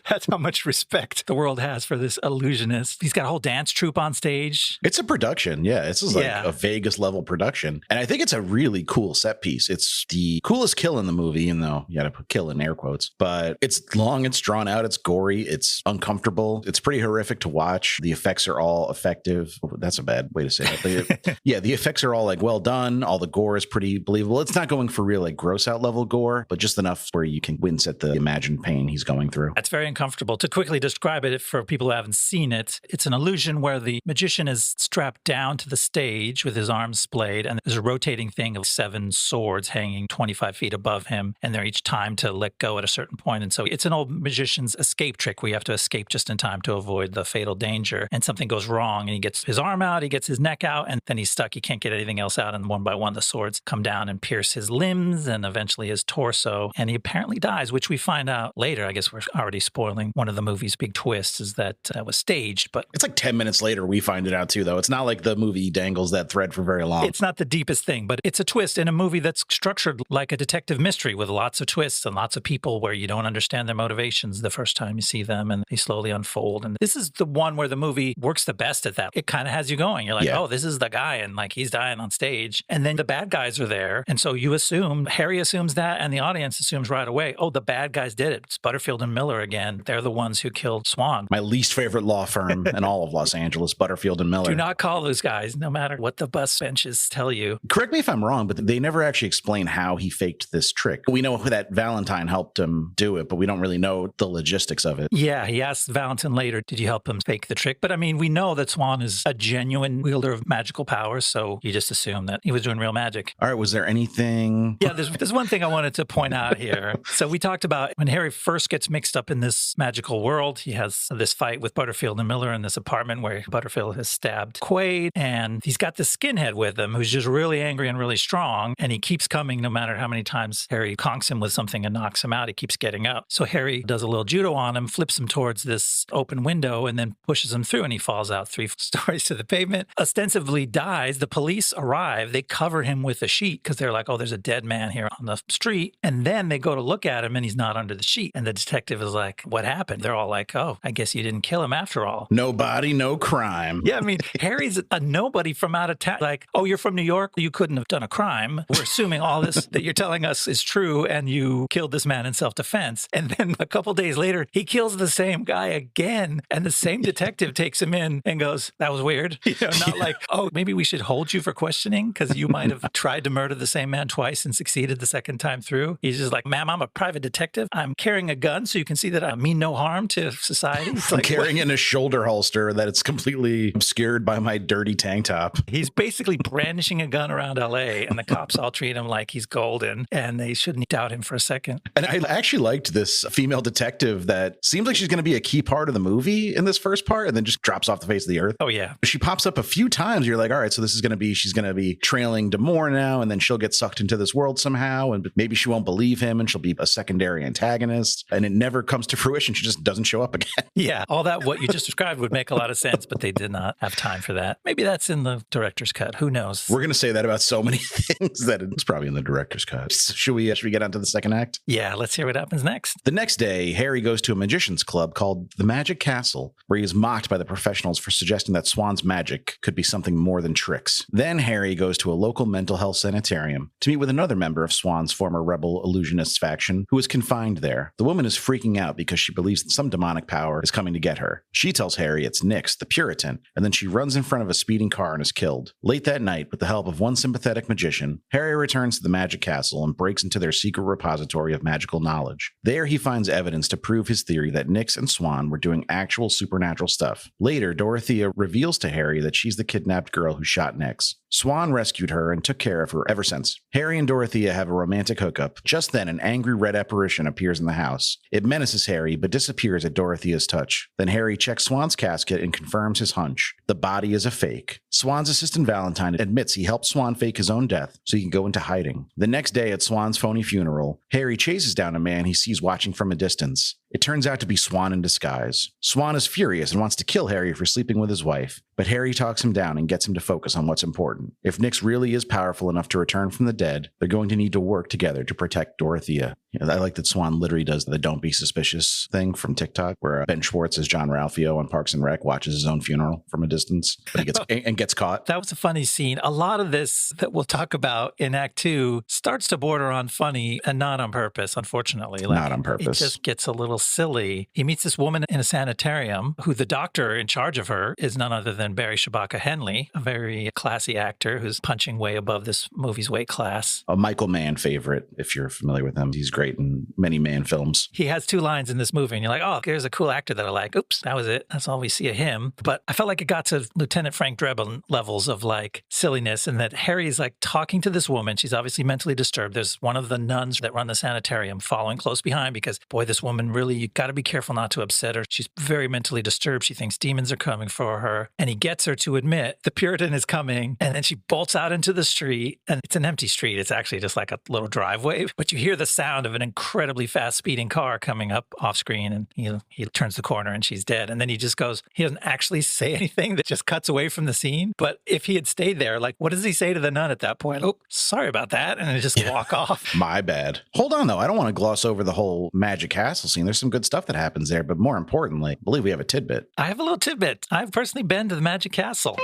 That's how much respect the world has for this illusionist. He's got a whole dance troupe on stage. It's a production. Yeah. This is like a Vegas level production. And I think it's a really cool set piece. It's the coolest kill in the movie, even though you got to put kill in air quotes, but it's long, it's drawn out, it's gory, it's uncomfortable. It's pretty horrific to watch. The effects are all effective. That's a bad way to say it. Yeah. The effects are all like well done. All the gore is pretty believable. It's not going for real like gross out level gore, but just enough where you can wince at the imagined pain he's going through. That's very uncomfortable. To quickly describe it for people who haven't seen it, it's an illusion where the magician is strapped down to the stage with his arms splayed, and there's a rotating thing of 7 swords hanging 25 feet above him, and they're each timed to let go at a certain point. And so it's an old magician's escape trick where you have to escape just in time to avoid the fatal danger, and something goes wrong, and he gets his arm out, he gets his neck out, and then he's stuck. He can't get anything else out, and one by one the swords come down and pierce his limbs and eventually his torso, and he apparently dies, which we find out later. I guess we're already spoiling one of the movie's big twists, is that was staged, but it's like 10 minutes later we find it out too, though. It's not like the movie dangles that thread for very long. It's not the deepest thing, but it's a twist in a movie that's structured like a detective mystery with lots of twists and lots of people where you don't understand their motivations the first time you see them, and they slowly unfold. And this is the one where the movie works the best at that. It kind of has you going. You're like, oh, this is the guy, and like he's dying on stage. And then the bad guys are there. And so you assume, Harry assumes that, and the audience assumes right away, oh, the bad guys did it. It's Butterfield and Miller again. They're the ones who killed Swann. My least favorite law firm in all of Los Angeles, Butterfield and Miller. Do not call those guys, no matter matter what the bus benches tell you. Correct me if I'm wrong, but they never actually explain how he faked this trick. We know that Valentine helped him do it, but we don't really know the logistics of it. Yeah, he asked Valentine later, did you help him fake the trick? But I mean, we know that Swann is a genuine wielder of magical powers, so you just assume that he was doing real magic. All right, was there anything? Yeah, there's one thing I wanted to point out here. So we talked about when Harry first gets mixed up in this magical world, he has this fight with Butterfield and Miller in this apartment where Butterfield has stabbed Quaid, and he's got this skinhead with him who's just really angry and really strong, and he keeps coming no matter how many times Harry conks him with something and knocks him out. He keeps getting up. So Harry does a little judo on him, flips him towards this open window, and then pushes him through, and he falls out 3 stories to the pavement, ostensibly dies. The police arrive. They cover him with a sheet because they're like, oh, there's a dead man here on the street. And then they go to look at him, and he's not under the sheet. And the detective is like, what happened? They're all like, oh, I guess you didn't kill him after all. No body, no crime. Yeah, I mean, Harry's a nobody from out of town. Like, oh, you're from New York? You couldn't have done a crime. We're assuming all this that you're telling us is true, and you killed this man in self-defense. And then a couple days later, he kills the same guy again, and the same detective takes him in and goes, that was weird. Not like, oh, maybe we should hold you for questioning because you might have tried to murder the same man twice and succeeded the second time through. He's just like, ma'am, I'm a private detective. I'm carrying a gun so you can see that I mean no harm to society. It's I'm like, carrying in a shoulder holster that it's completely obscured by my dirty tank top. He's basically brandishing a gun around LA, and the cops all treat him like he's golden, and they shouldn't doubt him for a second. And I actually liked this female detective that seems like she's going to be a key part of the movie in this first part and then just drops off the face of the earth. Oh, yeah. She pops up a few times. You're like, all right, so this is going to be, she's going to be trailing Damore now, and then she'll get sucked into this world somehow, and maybe she won't believe him, and she'll be a secondary antagonist, and it never comes to fruition. She just doesn't show up again. Yeah, all that, what you just described would make a lot of sense, but they did not have time for that. Maybe that's in the director's cut. Who knows? We're going to say that about so many things that it's probably in the director's cut. Should we get on to the second act? Yeah, let's hear what happens next. The next day, Harry goes to a magician's club called the Magic Castle, where he is mocked by the professionals for suggesting that Swann's magic could be something more than tricks. Then Harry goes to a local mental health sanitarium to meet with another member of Swann's former rebel illusionists faction who is confined there. The woman is freaking out because she believes that some demonic power is coming to get her. She tells Harry it's Nyx, the Puritan, and then she runs in front of a speeding car and is killed. Late that night, with the help of one sympathetic magician, Harry returns to the Magic Castle and breaks into their secret repository of magical knowledge. There he finds evidence to prove his theory that Nyx and Swann were doing actual supernatural stuff. Later, Dorothea reveals to Harry that she's the kidnapped girl who shot Nyx. Swann rescued her and took care of her ever since. Harry and Dorothea have a romantic hookup. Just then, an angry red apparition appears in the house. It menaces Harry, but disappears at Dorothea's touch. Then Harry checks Swann's casket and confirms his hunch. The body is a fake. Swann's assistant Valentine admits he helped Swann fake his own death so he can go into hiding. The next day at Swann's phony funeral, Harry chases down a man he sees watching from a distance. It turns out to be Swann in disguise. Swann is furious and wants to kill Harry for sleeping with his wife, but Harry talks him down and gets him to focus on what's important. If Nyx really is powerful enough to return from the dead, they're going to need to work together to protect Dorothea. I like that Swann literally does the don't be suspicious thing from TikTok, where Ben Schwartz as John Ralphio on Parks and Rec watches his own funeral from a distance, but he gets caught. That was a funny scene. A lot of this that we'll talk about in Act 2 starts to border on funny and not on purpose, unfortunately. Not on purpose. It just gets a little silly. He meets this woman in a sanitarium who the doctor in charge of her is none other than Barry Shabaka Henley, a very classy actor who's punching way above this movie's weight class. A Michael Mann favorite, if you're familiar with him. He's great in many Mann films. He has 2 lines in this movie, and you're like, oh, here's a cool actor that I like. Oops, that was it. That's all we see of him. But I felt like it got to Lieutenant Frank Drebin levels of like silliness, and that Harry's like talking to this woman. She's obviously mentally disturbed. There's one of the nuns that run the sanitarium following close behind because, boy, this woman really, you got to be careful not to upset her. She's very mentally disturbed. She thinks demons are coming for her. And he gets her to admit the Puritan is coming. And then she bolts out into the street, and it's an empty street. It's actually just like a little driveway. But you hear the sound of an incredibly fast speeding car coming up off screen, and he turns the corner and she's dead. And then he just goes, he doesn't actually say anything, that just cuts away from the scene. But if he had stayed there, like, what does he say to the nun at that point? Oh, sorry about that. And just walk off. My bad. Hold on, though. I don't want to gloss over the whole Magic Castle scene. There's some good stuff that happens there, but more importantly, I believe we have a tidbit. I have a little tidbit. I've personally been to the Magic Castle.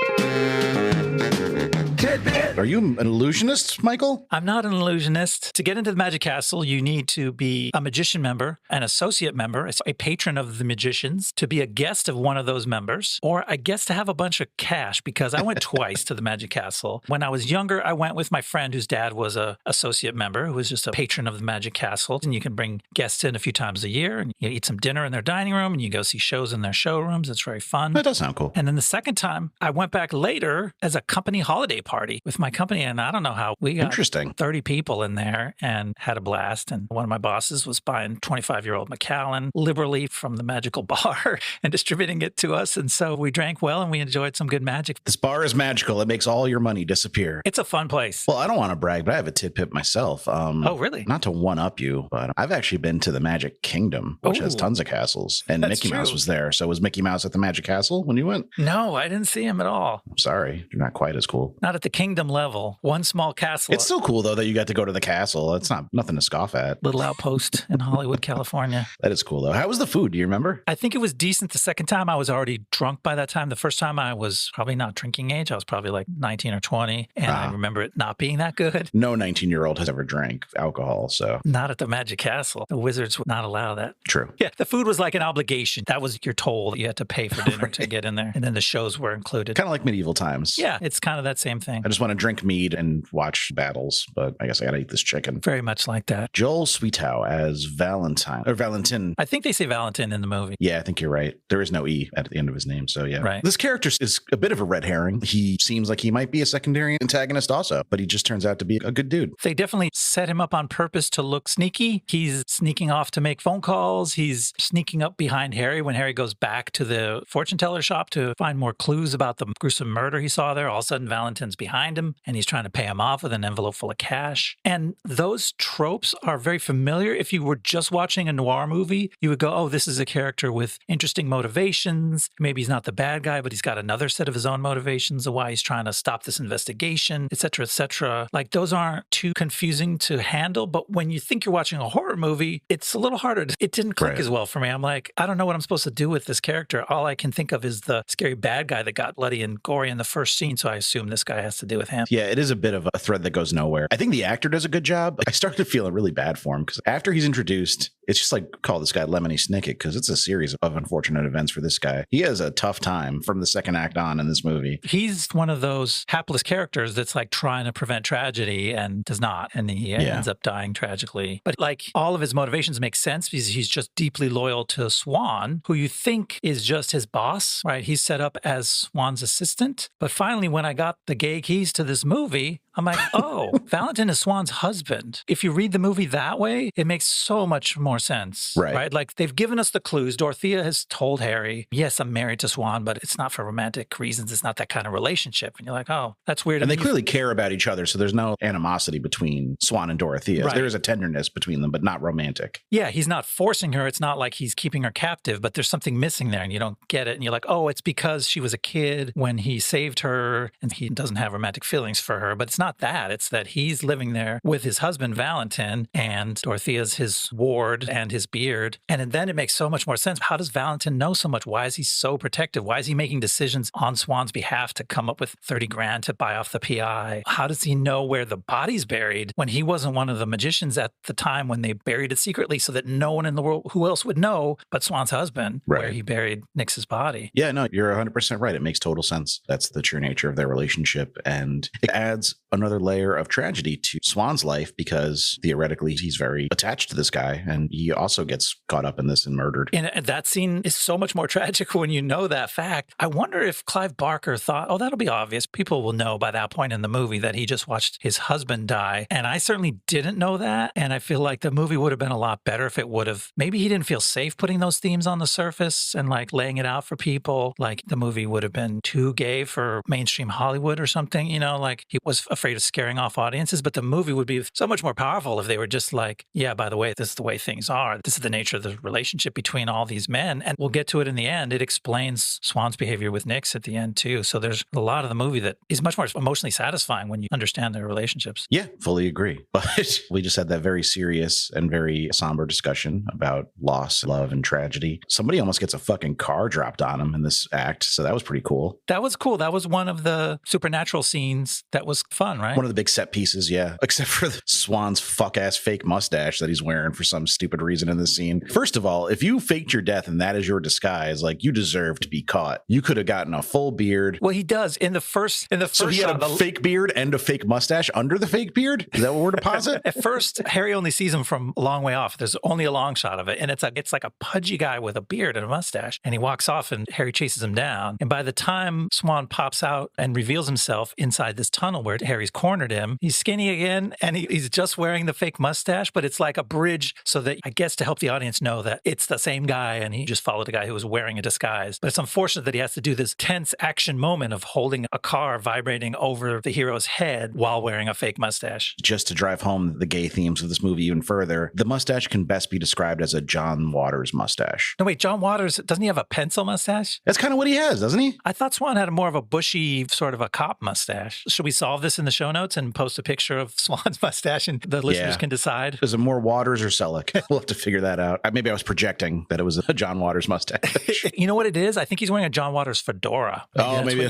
tidbit. Are you an illusionist, Michael? I'm not an illusionist. To get into the Magic Castle, you need to be a magician member, an associate member, a patron of the magicians, to be a guest of one of those members, or I guess to have a bunch of cash, because I went twice to the Magic Castle. When I was younger, I went with my friend whose dad was a associate member, who was just a patron of the Magic Castle. And you can bring guests in a few times a year, and you eat some dinner in their dining room, and you go see shows in their showrooms. It's very fun. That does sound cool. And then the second time, I went back later as a company holiday party with my company, and I don't know how we got Interesting. 30 people in there and had a blast. And one of my bosses was buying 25-year-old Macallan liberally from the magical bar and distributing it to us. And so we drank well and we enjoyed some good magic. This bar is magical. It makes all your money disappear. It's a fun place. Well, I don't want to brag, but I have a tidbit myself. Oh, really? Not to one-up you, but I've actually been to the Magic Kingdom, which has tons of castles. And That's Mickey Mouse true. was there. So was Mickey Mouse at the Magic Castle when you went? No, I didn't see him at all. I'm sorry. You're not quite as cool. Not at the kingdom level. One small castle. It's still cool, though, that you got to go to the castle. It's not nothing to scoff at. Little outpost in Hollywood, California. That is cool, though. How was the food? Do you remember? I think it was decent the second time. I was already drunk by that time. The first time I was probably not drinking age. I was probably like 19 or 20. And I remember it not being that good. No 19-year-old has ever drank alcohol, so. Not at the Magic Castle. The wizards would not allow that. True. Yeah, the food was like an obligation. That was your toll. You had to pay for dinner to get in there. And then the shows were included. Kind of like medieval times. Yeah, it's kind of that same thing. I just want to drink mead and watch battles, but I guess I got to eat this chicken. Very much like that. Joel Sweetow as Valentine, or Valentin. I think they say Valentin in the movie. Yeah, I think you're right. There is no E at the end of his name, so yeah. Right. This character is a bit of a red herring. He seems like he might be a secondary antagonist also, but he just turns out to be a good dude. They definitely set him up on purpose to look sneaky. He's sneaking off to make phone calls. He's sneaking up behind Harry when Harry goes back to the fortune teller shop to find more clues about the gruesome murder he saw there. All of a sudden, Valentin's behind him and he's trying to pay him off with an envelope full of cash. And those tropes are very familiar. If you were just watching a noir movie, you would go, oh, this is a character with interesting motivations. Maybe he's not the bad guy, but he's got another set of his own motivations of why he's trying to stop this investigation, et cetera, et cetera. Like those aren't too confusing to handle. But when you think you're watching a horror movie, it's a little harder. It didn't click as well for me. I'm like, I don't know what I'm supposed to do with this character. All I can think of is the scary bad guy that got bloody and gory in the first scene. So I assume this guy has to do with him. Yeah, it is a bit of a thread that goes nowhere. I think the actor does a good job. I started feeling really bad for him because after he's introduced, it's just like call this guy Lemony Snicket because it's a series of unfortunate events for this guy. He has a tough time from the second act on in this movie. He's one of those hapless characters that's like trying to prevent tragedy and does not. And he ends up dying tragically. But like all of his motivations make sense because he's just deeply loyal to Swann, who you think is just his boss, right? He's set up as Swann's assistant. But finally, when I got the gay keys to this movie, I'm like, oh, Valentin is Swann's husband. If you read the movie that way, it makes so much more sense. Right? Like they've given us the clues. Dorothea has told Harry, yes, I'm married to Swann, but it's not for romantic reasons. It's not that kind of relationship. And you're like, oh, that's weird. And they clearly care about each other. So there's no animosity between Swann and Dorothea. There is a tenderness between them, but not romantic. Yeah, he's not forcing her. It's not like he's keeping her captive, but there's something missing there and you don't get it. And you're like, oh, it's because she was a kid when he saved her and he doesn't have romantic feelings for her. But it's not that. It's that he's living there with his husband, Valentin, and Dorothea's his ward and his beard. And then it makes so much more sense. How does Valentin know so much? Why is he so protective? Why is he making decisions on Swann's behalf to come up with 30 grand to buy off the PI? How does he know where the body's buried when he wasn't one of the magicians at the time when they buried it secretly so that no one in the world who else would know but Swann's husband where he buried Nix's body? Yeah, no, you're 100% right. It makes total sense. That's the true nature of their relationship. And it adds another layer of tragedy to Swann's life because theoretically he's very attached to this guy and he also gets caught up in this and murdered. And that scene is so much more tragic when you know that fact. I wonder if Clive Barker thought, oh, that'll be obvious. People will know by that point in the movie that he just watched his husband die. And I certainly didn't know that. And I feel like the movie would have been a lot better if it would have, maybe he didn't feel safe putting those themes on the surface and like laying it out for people. Like the movie would have been too gay for mainstream Hollywood or something, you know, like he was afraid of scaring off audiences. But the movie would be so much more powerful if they were just like, yeah, by the way, this is the way things things are. This is the nature of the relationship between all these men. And we'll get to it in the end. It explains Swann's behavior with Nix at the end, too. So there's a lot of the movie that is much more emotionally satisfying when you understand their relationships. Yeah, fully agree. But we just had that very serious and very somber discussion about loss, love, and tragedy. Somebody almost gets a fucking car dropped on him in this act. So that was pretty cool. That was cool. That was one of the supernatural scenes that was fun, right? One of the big set pieces, yeah. Except for Swann's fuck-ass fake mustache that he's wearing for some stupid reason in this scene. First of all, if you faked your death and that is your disguise, like, you deserve to be caught. You could have gotten a full beard. Well, he does in the first So he had a fake beard and a fake mustache under the fake beard? Is that what we're to posit? At first, Harry only sees him from a long way off. There's only a long shot of it. And it's like a pudgy guy with a beard and a mustache. And he walks off and Harry chases him down. And by the time Swann pops out and reveals himself inside this tunnel where Harry's cornered him, he's skinny again and he's just wearing the fake mustache, but it's like a bridge so that, I guess, to help the audience know that it's the same guy and he just followed a guy who was wearing a disguise. But it's unfortunate that he has to do this tense action moment of holding a car vibrating over the hero's head while wearing a fake mustache. Just to drive home the gay themes of this movie even further, the mustache can best be described as a John Waters mustache. No, wait, John Waters, doesn't he have a pencil mustache? That's kind of what he has, doesn't he? I thought Swann had more of a bushy, sort of a cop mustache. Should we solve this in the show notes and post a picture of Swann's mustache and the listeners can decide? Is it more Waters or Selleck? We'll have to figure that out. Maybe I was projecting that it was a John Waters mustache. You know what it is? I think he's wearing a John Waters fedora. Maybe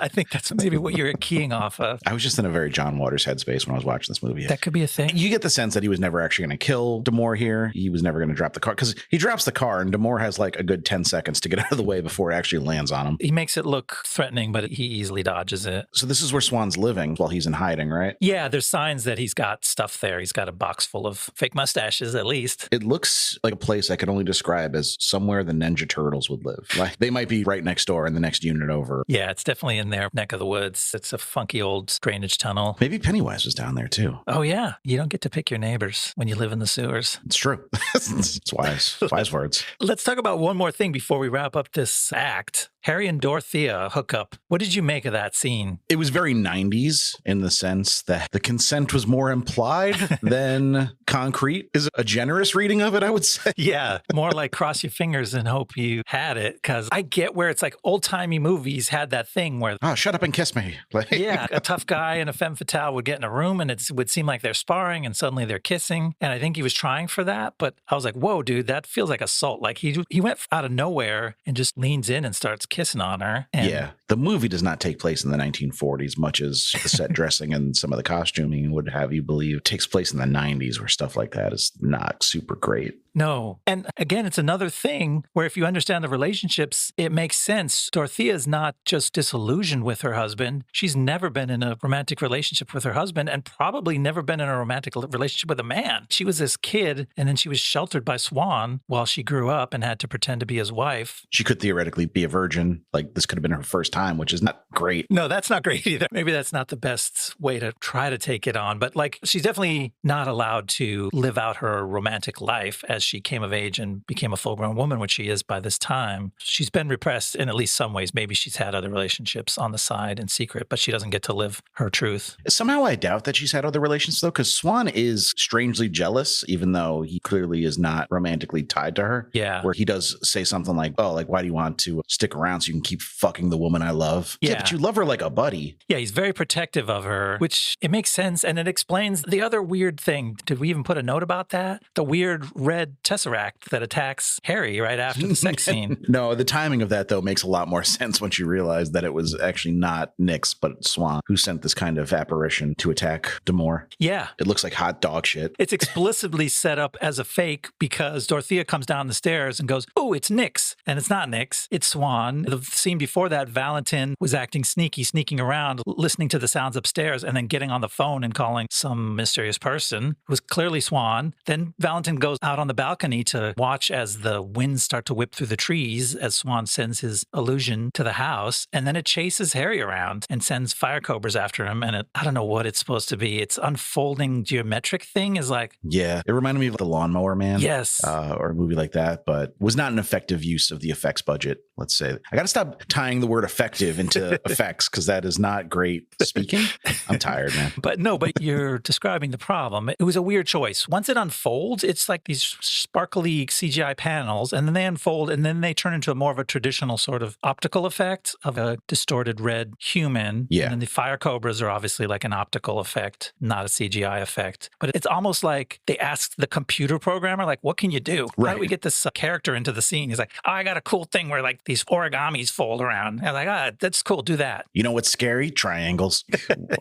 I think that's maybe what you were keying off of. I was just in a very John Waters headspace when I was watching this movie. That could be a thing. You get the sense that he was never actually going to kill D'Amour here. He was never going to drop the car because he drops the car and D'Amour has like a good 10 seconds to get out of the way before it actually lands on him. He makes it look threatening, but he easily dodges it. So this is where Swann's living while he's in hiding, right? Yeah, there's signs that he's got stuff there. He's got a box full of fake mustaches, at least. It looks like a place I can only describe as somewhere the Ninja Turtles would live. Like, they might be right next door in the next unit over. Yeah, it's definitely in their neck of the woods. It's a funky old drainage tunnel. Maybe Pennywise was down there too. Oh, yeah. You don't get to pick your neighbors when you live in the sewers. It's true. It's wise. Wise words. Let's talk about one more thing before we wrap up this act. Harry and Dorothea hook up. What did you make of that scene? It was very 90s in the sense that the consent was more implied than concrete is a generous reading of it, I would say. Yeah, more like cross your fingers and hope you had it. Because I get where it's like old-timey movies had that thing where... Oh, shut up and kiss me. Yeah, a tough guy and a femme fatale would get in a room and it would seem like they're sparring and suddenly they're kissing. And I think he was trying for that. But I was like, whoa, dude, that feels like assault. Like he went out of nowhere and just leans in and starts kissing on her. And yeah, the movie does not take place in the 1940s, much as the set dressing and some of the costuming would have you believe. It takes place in the 90s where stuff like that is not super great. No. And again, it's another thing where if you understand the relationships, it makes sense. Dorothea is not just disillusioned with her husband. She's never been in a romantic relationship with her husband and probably never been in a romantic relationship with a man. She was this kid and then she was sheltered by Swann while she grew up and had to pretend to be his wife. She could theoretically be a virgin. Like, this could have been her first time, which is not great. No, that's not great either. Maybe that's not the best way to try to take it on. But like, she's definitely not allowed to live out her romantic life as she came of age and became a full-grown woman, which she is by this time. She's been repressed in at least some ways. Maybe she's had other relationships on the side in secret, but she doesn't get to live her truth. Somehow I doubt that she's had other relations, though, because Swann is strangely jealous, even though he clearly is not romantically tied to her. Yeah. Where he does say something like, oh, like, why do you want to stick around so you can keep fucking the woman I love? Yeah, but you love her like a buddy. Yeah, he's very protective of her, which it makes sense. And it explains the other weird thing. Did we even put a note about that? The weird red tesseract that attacks Harry right after the sex scene. No, the timing of that, though, makes a lot more sense once you realize that it was actually not Nix, but Swann who sent this kind of apparition to attack D'Amour. Yeah. It looks like hot dog shit. It's explicitly set up as a fake because Dorothea comes down the stairs and goes, oh, it's Nix. And it's not Nix, it's Swann. The scene before that, Valentin was acting sneaky, sneaking around, listening to the sounds upstairs and then getting on the phone and calling some mysterious person. It was clearly Swann. Then Valentin goes out on the balcony to watch as the winds start to whip through the trees as Swann sends his illusion to the house. And then it chases Harry around and sends fire cobras after him. And I don't know what it's supposed to be. It's unfolding geometric thing is like... Yeah, it reminded me of The Lawnmower Man. Yes. Or a movie like that, but was not an effective use of the effects budget, let's say. I got to stop tying the word effects effective into effects because that is not great speaking. I'm tired, man. But you're describing the problem. It was a weird choice. Once it unfolds, it's like these sparkly CGI panels, and then they unfold, and then they turn into more of a traditional sort of optical effect of a distorted red human. Yeah. And then the fire cobras are obviously like an optical effect, not a CGI effect. But it's almost like they asked the computer programmer, like, what can you do? How do we get this character into the scene? He's like, oh, I got a cool thing where like these origamis fold around. And I'm like, that's cool. Do that. You know what's scary? Triangles.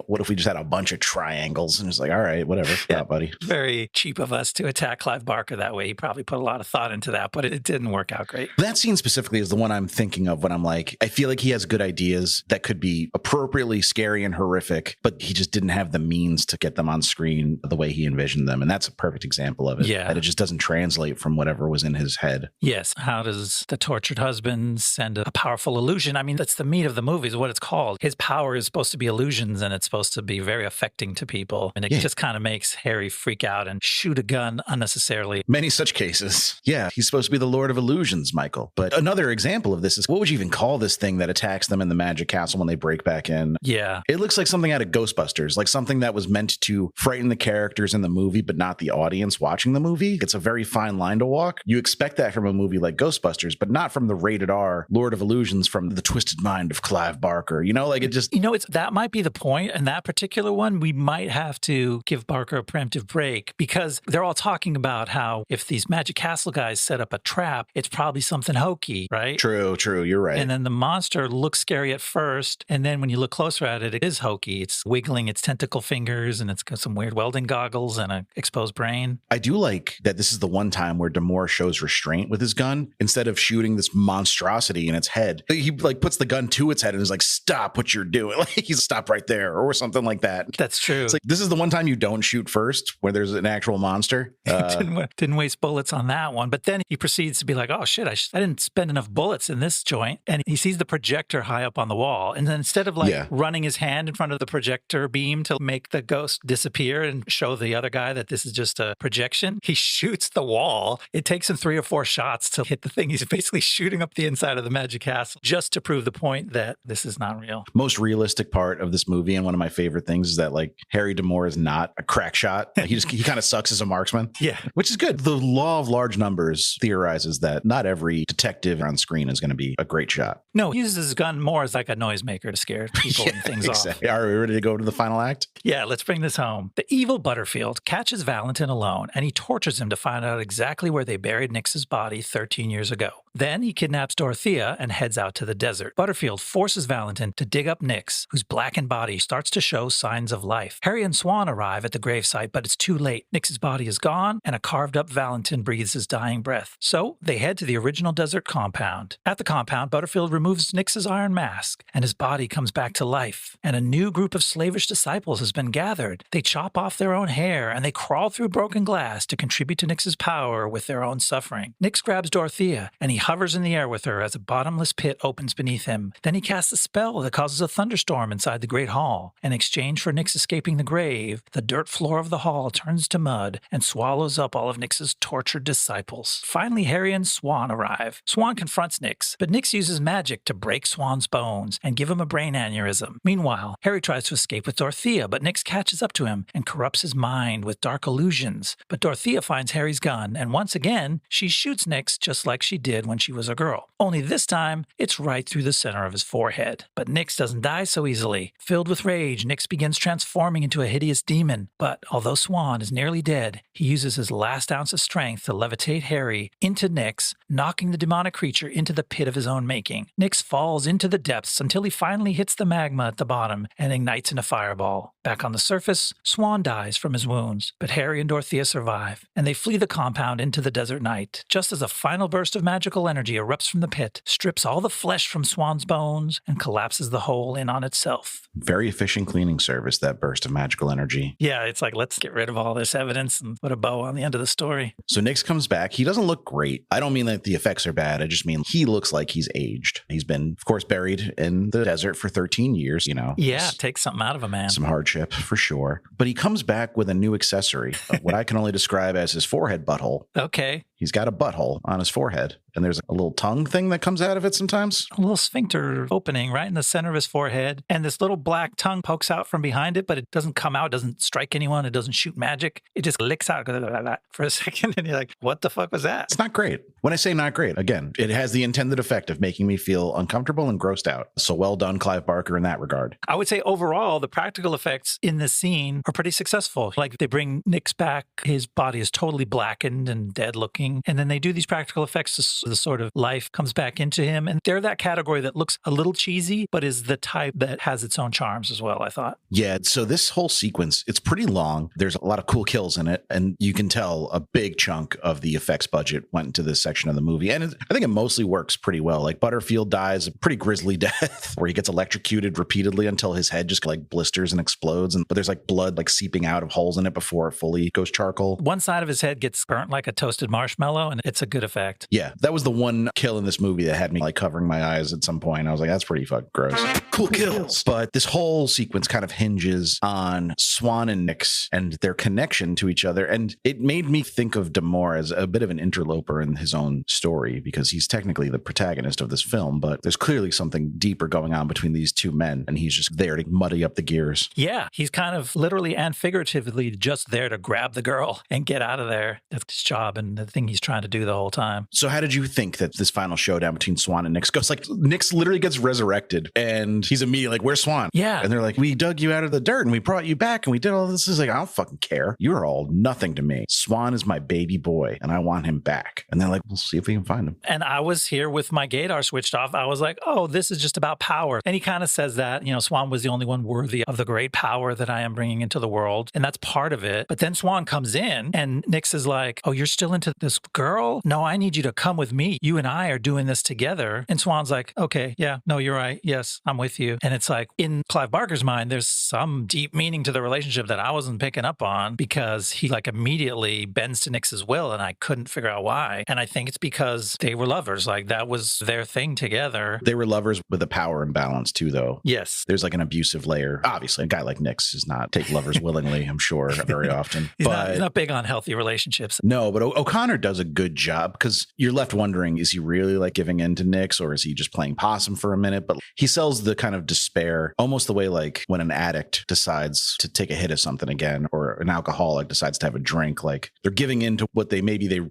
What if we just had a bunch of triangles? And it's like, all right, whatever. Yeah, buddy. Very cheap of us to attack Clive Barker that way. He probably put a lot of thought into that, but it didn't work out great. That scene specifically is the one I'm thinking of when I'm like, I feel like he has good ideas that could be appropriately scary and horrific, but he just didn't have the means to get them on screen the way he envisioned them. And that's a perfect example of it. Yeah. That it just doesn't translate from whatever was in his head. Yes. How does the tortured husband send a powerful illusion? I mean, that's the meat of the movie is what it's called. His power is supposed to be illusions, and it's supposed to be very affecting to people. And it just kind of makes Harry freak out and shoot a gun unnecessarily. Many such cases. Yeah, he's supposed to be the Lord of Illusions, Michael. But another example of this is, what would you even call this thing that attacks them in the Magic Castle when they break back in? Yeah. It looks like something out of Ghostbusters, like something that was meant to frighten the characters in the movie, but not the audience watching the movie. It's a very fine line to walk. You expect that from a movie like Ghostbusters, but not from the rated R Lord of Illusions from the twisted mind of Clive Barker. You know, like it just... that might be the point. And that particular one, we might have to give Barker a preemptive break because they're all talking about how if these Magic Castle guys set up a trap, it's probably something hokey, right? True. You're right. And then the monster looks scary at first. And then when you look closer at it, it is hokey. It's wiggling its tentacle fingers and it's got some weird welding goggles and an exposed brain. I do like that this is the one time where D'Amour shows restraint with his gun. Instead of shooting this monstrosity in its head, he like puts the gun to its head and is like, stop what you're doing. Like he's stop right there or something like that. That's true. It's like, this is the one time you don't shoot first where there's an actual monster. Didn't waste bullets on that one. But then he proceeds to be like, oh shit, I didn't spend enough bullets in this joint. And he sees the projector high up on the wall. And then instead of running his hand in front of the projector beam to make the ghost disappear and show the other guy that this is just a projection, he shoots the wall. It takes him 3 or 4 shots to hit the thing. He's basically shooting up the inside of the Magic Castle just to prove the point that this is not real. Most realistic part of this movie, and one of my favorite things, is that like Harry D'Amour is not a crack shot. He kind of sucks as a marksman. Yeah. Which is good. The law of large numbers theorizes that not every detective on screen is going to be a great shot. No, he uses his gun more as like a noisemaker to scare people and things off. Are we ready to go to the final act? Yeah, let's bring this home. The evil Butterfield catches Valentin alone, and he tortures him to find out exactly where they buried Nix's body 13 years ago. Then he kidnaps Dorothea and heads out to the desert. Butterfield forces Valentin to dig up Nix, whose blackened body starts to show signs of life. Harry and Swann arrive at the gravesite, but it's too late. Nix's body is gone, and a carved-up Valentin breathes his dying breath. So they head to the original desert compound. At the compound, Butterfield removes Nix's iron mask, and his body comes back to life. And a new group of slavish disciples has been gathered. They chop off their own hair, and they crawl through broken glass to contribute to Nix's power with their own suffering. Nix grabs Dorothea, and he hovers in the air with her as a bottomless pit opens beneath him. Then he casts a spell that causes a thunderstorm inside the great hall. In exchange for Nix escaping the grave, the dirt floor of the hall turns to mud and swallows up all of Nix's tortured disciples. Finally, Harry and Swann arrive. Swann confronts Nix, but Nix uses magic to break Swann's bones and give him a brain aneurysm. Meanwhile, Harry tries to escape with Dorothea, but Nix catches up to him and corrupts his mind with dark illusions. But Dorothea finds Harry's gun, and once again, she shoots Nix just like she did when she was a girl. Only this time, it's right through the center of his forehead. But Nix doesn't die so easily. Filled with rage, Nix begins transforming into a hideous demon. But although Swann is nearly dead, he uses his last ounce of strength to levitate Harry into Nix, knocking the demonic creature into the pit of his own making. Nix falls into the depths until he finally hits the magma at the bottom and ignites in a fireball. Back on the surface, Swann dies from his wounds, but Harry and Dorothea survive, and they flee the compound into the desert night. Just as a final burst of magical energy erupts from the pit, strips all the flesh from Swann's bones, and collapses the hole in on itself. Very efficient cleaning service, that burst of magical energy. Yeah, it's like, let's get rid of all this evidence and put a bow on the end of the story. So Nix comes back. He doesn't look great. I don't mean that the effects are bad. I just mean he looks like he's aged. He's been, of course, buried in the desert for 13 years, you know. Yeah, take something out of a man. Some hardship, for sure. But he comes back with a new accessory, what I can only describe as his forehead butthole. Okay. he's got a butthole on his forehead. And there's a little tongue thing that comes out of it sometimes. A little sphincter opening right in the center of his forehead. And this little black tongue pokes out from behind it, but it doesn't come out, doesn't strike anyone. It doesn't shoot magic. It just licks out for a second. And you're like, what the fuck was that? It's not great. When I say not great, again, it has the intended effect of making me feel uncomfortable and grossed out. So well done, Clive Barker, in that regard. I would say overall, the practical effects in this scene are pretty successful. Like they bring Nick's back. His body is totally blackened and dead looking. And then they do these practical effects. The sort of life comes back into him. And they're that category that looks a little cheesy, but is the type that has its own charms as well, I thought. Yeah. So this whole sequence, it's pretty long. There's a lot of cool kills in it. And you can tell a big chunk of the effects budget went into this section of the movie. And I think it mostly works pretty well. Like Butterfield dies a pretty grisly death where he gets electrocuted repeatedly until his head just like blisters and explodes. But there's like blood like seeping out of holes in it before it fully goes charcoal. One side of his head gets burnt like a toasted marshmallow, and it's a good effect. Yeah, that was the one kill in this movie that had me like covering my eyes at some point. I was like, that's pretty fucking gross. Cool kills. But this whole sequence kind of hinges on Swann and Nix and their connection to each other. And it made me think of D'Amour as a bit of an interloper in his own story, because he's technically the protagonist of this film, but there's clearly something deeper going on between these two men, and he's just there to muddy up the gears. Yeah, he's kind of literally and figuratively just there to grab the girl and get out of there. That's his job and the thing he's trying to do the whole time. So how did you think that this final showdown between Swann and Nix goes? Like, Nix literally gets resurrected and he's immediately like, where's Swann? Yeah. And they're like, we dug you out of the dirt and we brought you back and we did all this. He's like, I don't fucking care. You're all nothing to me. Swann is my baby boy and I want him back. And they're like, we'll see if we can find him. And I was here with my gaydar switched off. I was like, oh, this is just about power. And he kind of says that, Swann was the only one worthy of the great power that I am bringing into the world. And that's part of it. But then Swann comes in and Nix is like, oh, you're still into this girl? No, I need you to come with me. You and I are doing this together. And Swann's like, okay, yeah, no, you're right. Yes, I'm with you. And it's like, in Clive Barker's mind, there's some deep meaning to the relationship that I wasn't picking up on, because he like immediately bends to Nix's will and I couldn't figure out why. And I think it's because they were lovers. Like that was their thing together. They were lovers with a power imbalance too, though. Yes. There's like an abusive layer. Obviously, a guy like Nix does not take lovers willingly, I'm sure, very often. He's not big on healthy relationships. No, but O'Connor does a good job, because you're left wondering, is he really like giving in to Nix, or is he just playing possum for a minute? But he sells the kind of despair almost the way like when an addict decides to take a hit of something again, or an alcoholic decides to have a drink. Like they're giving in to what they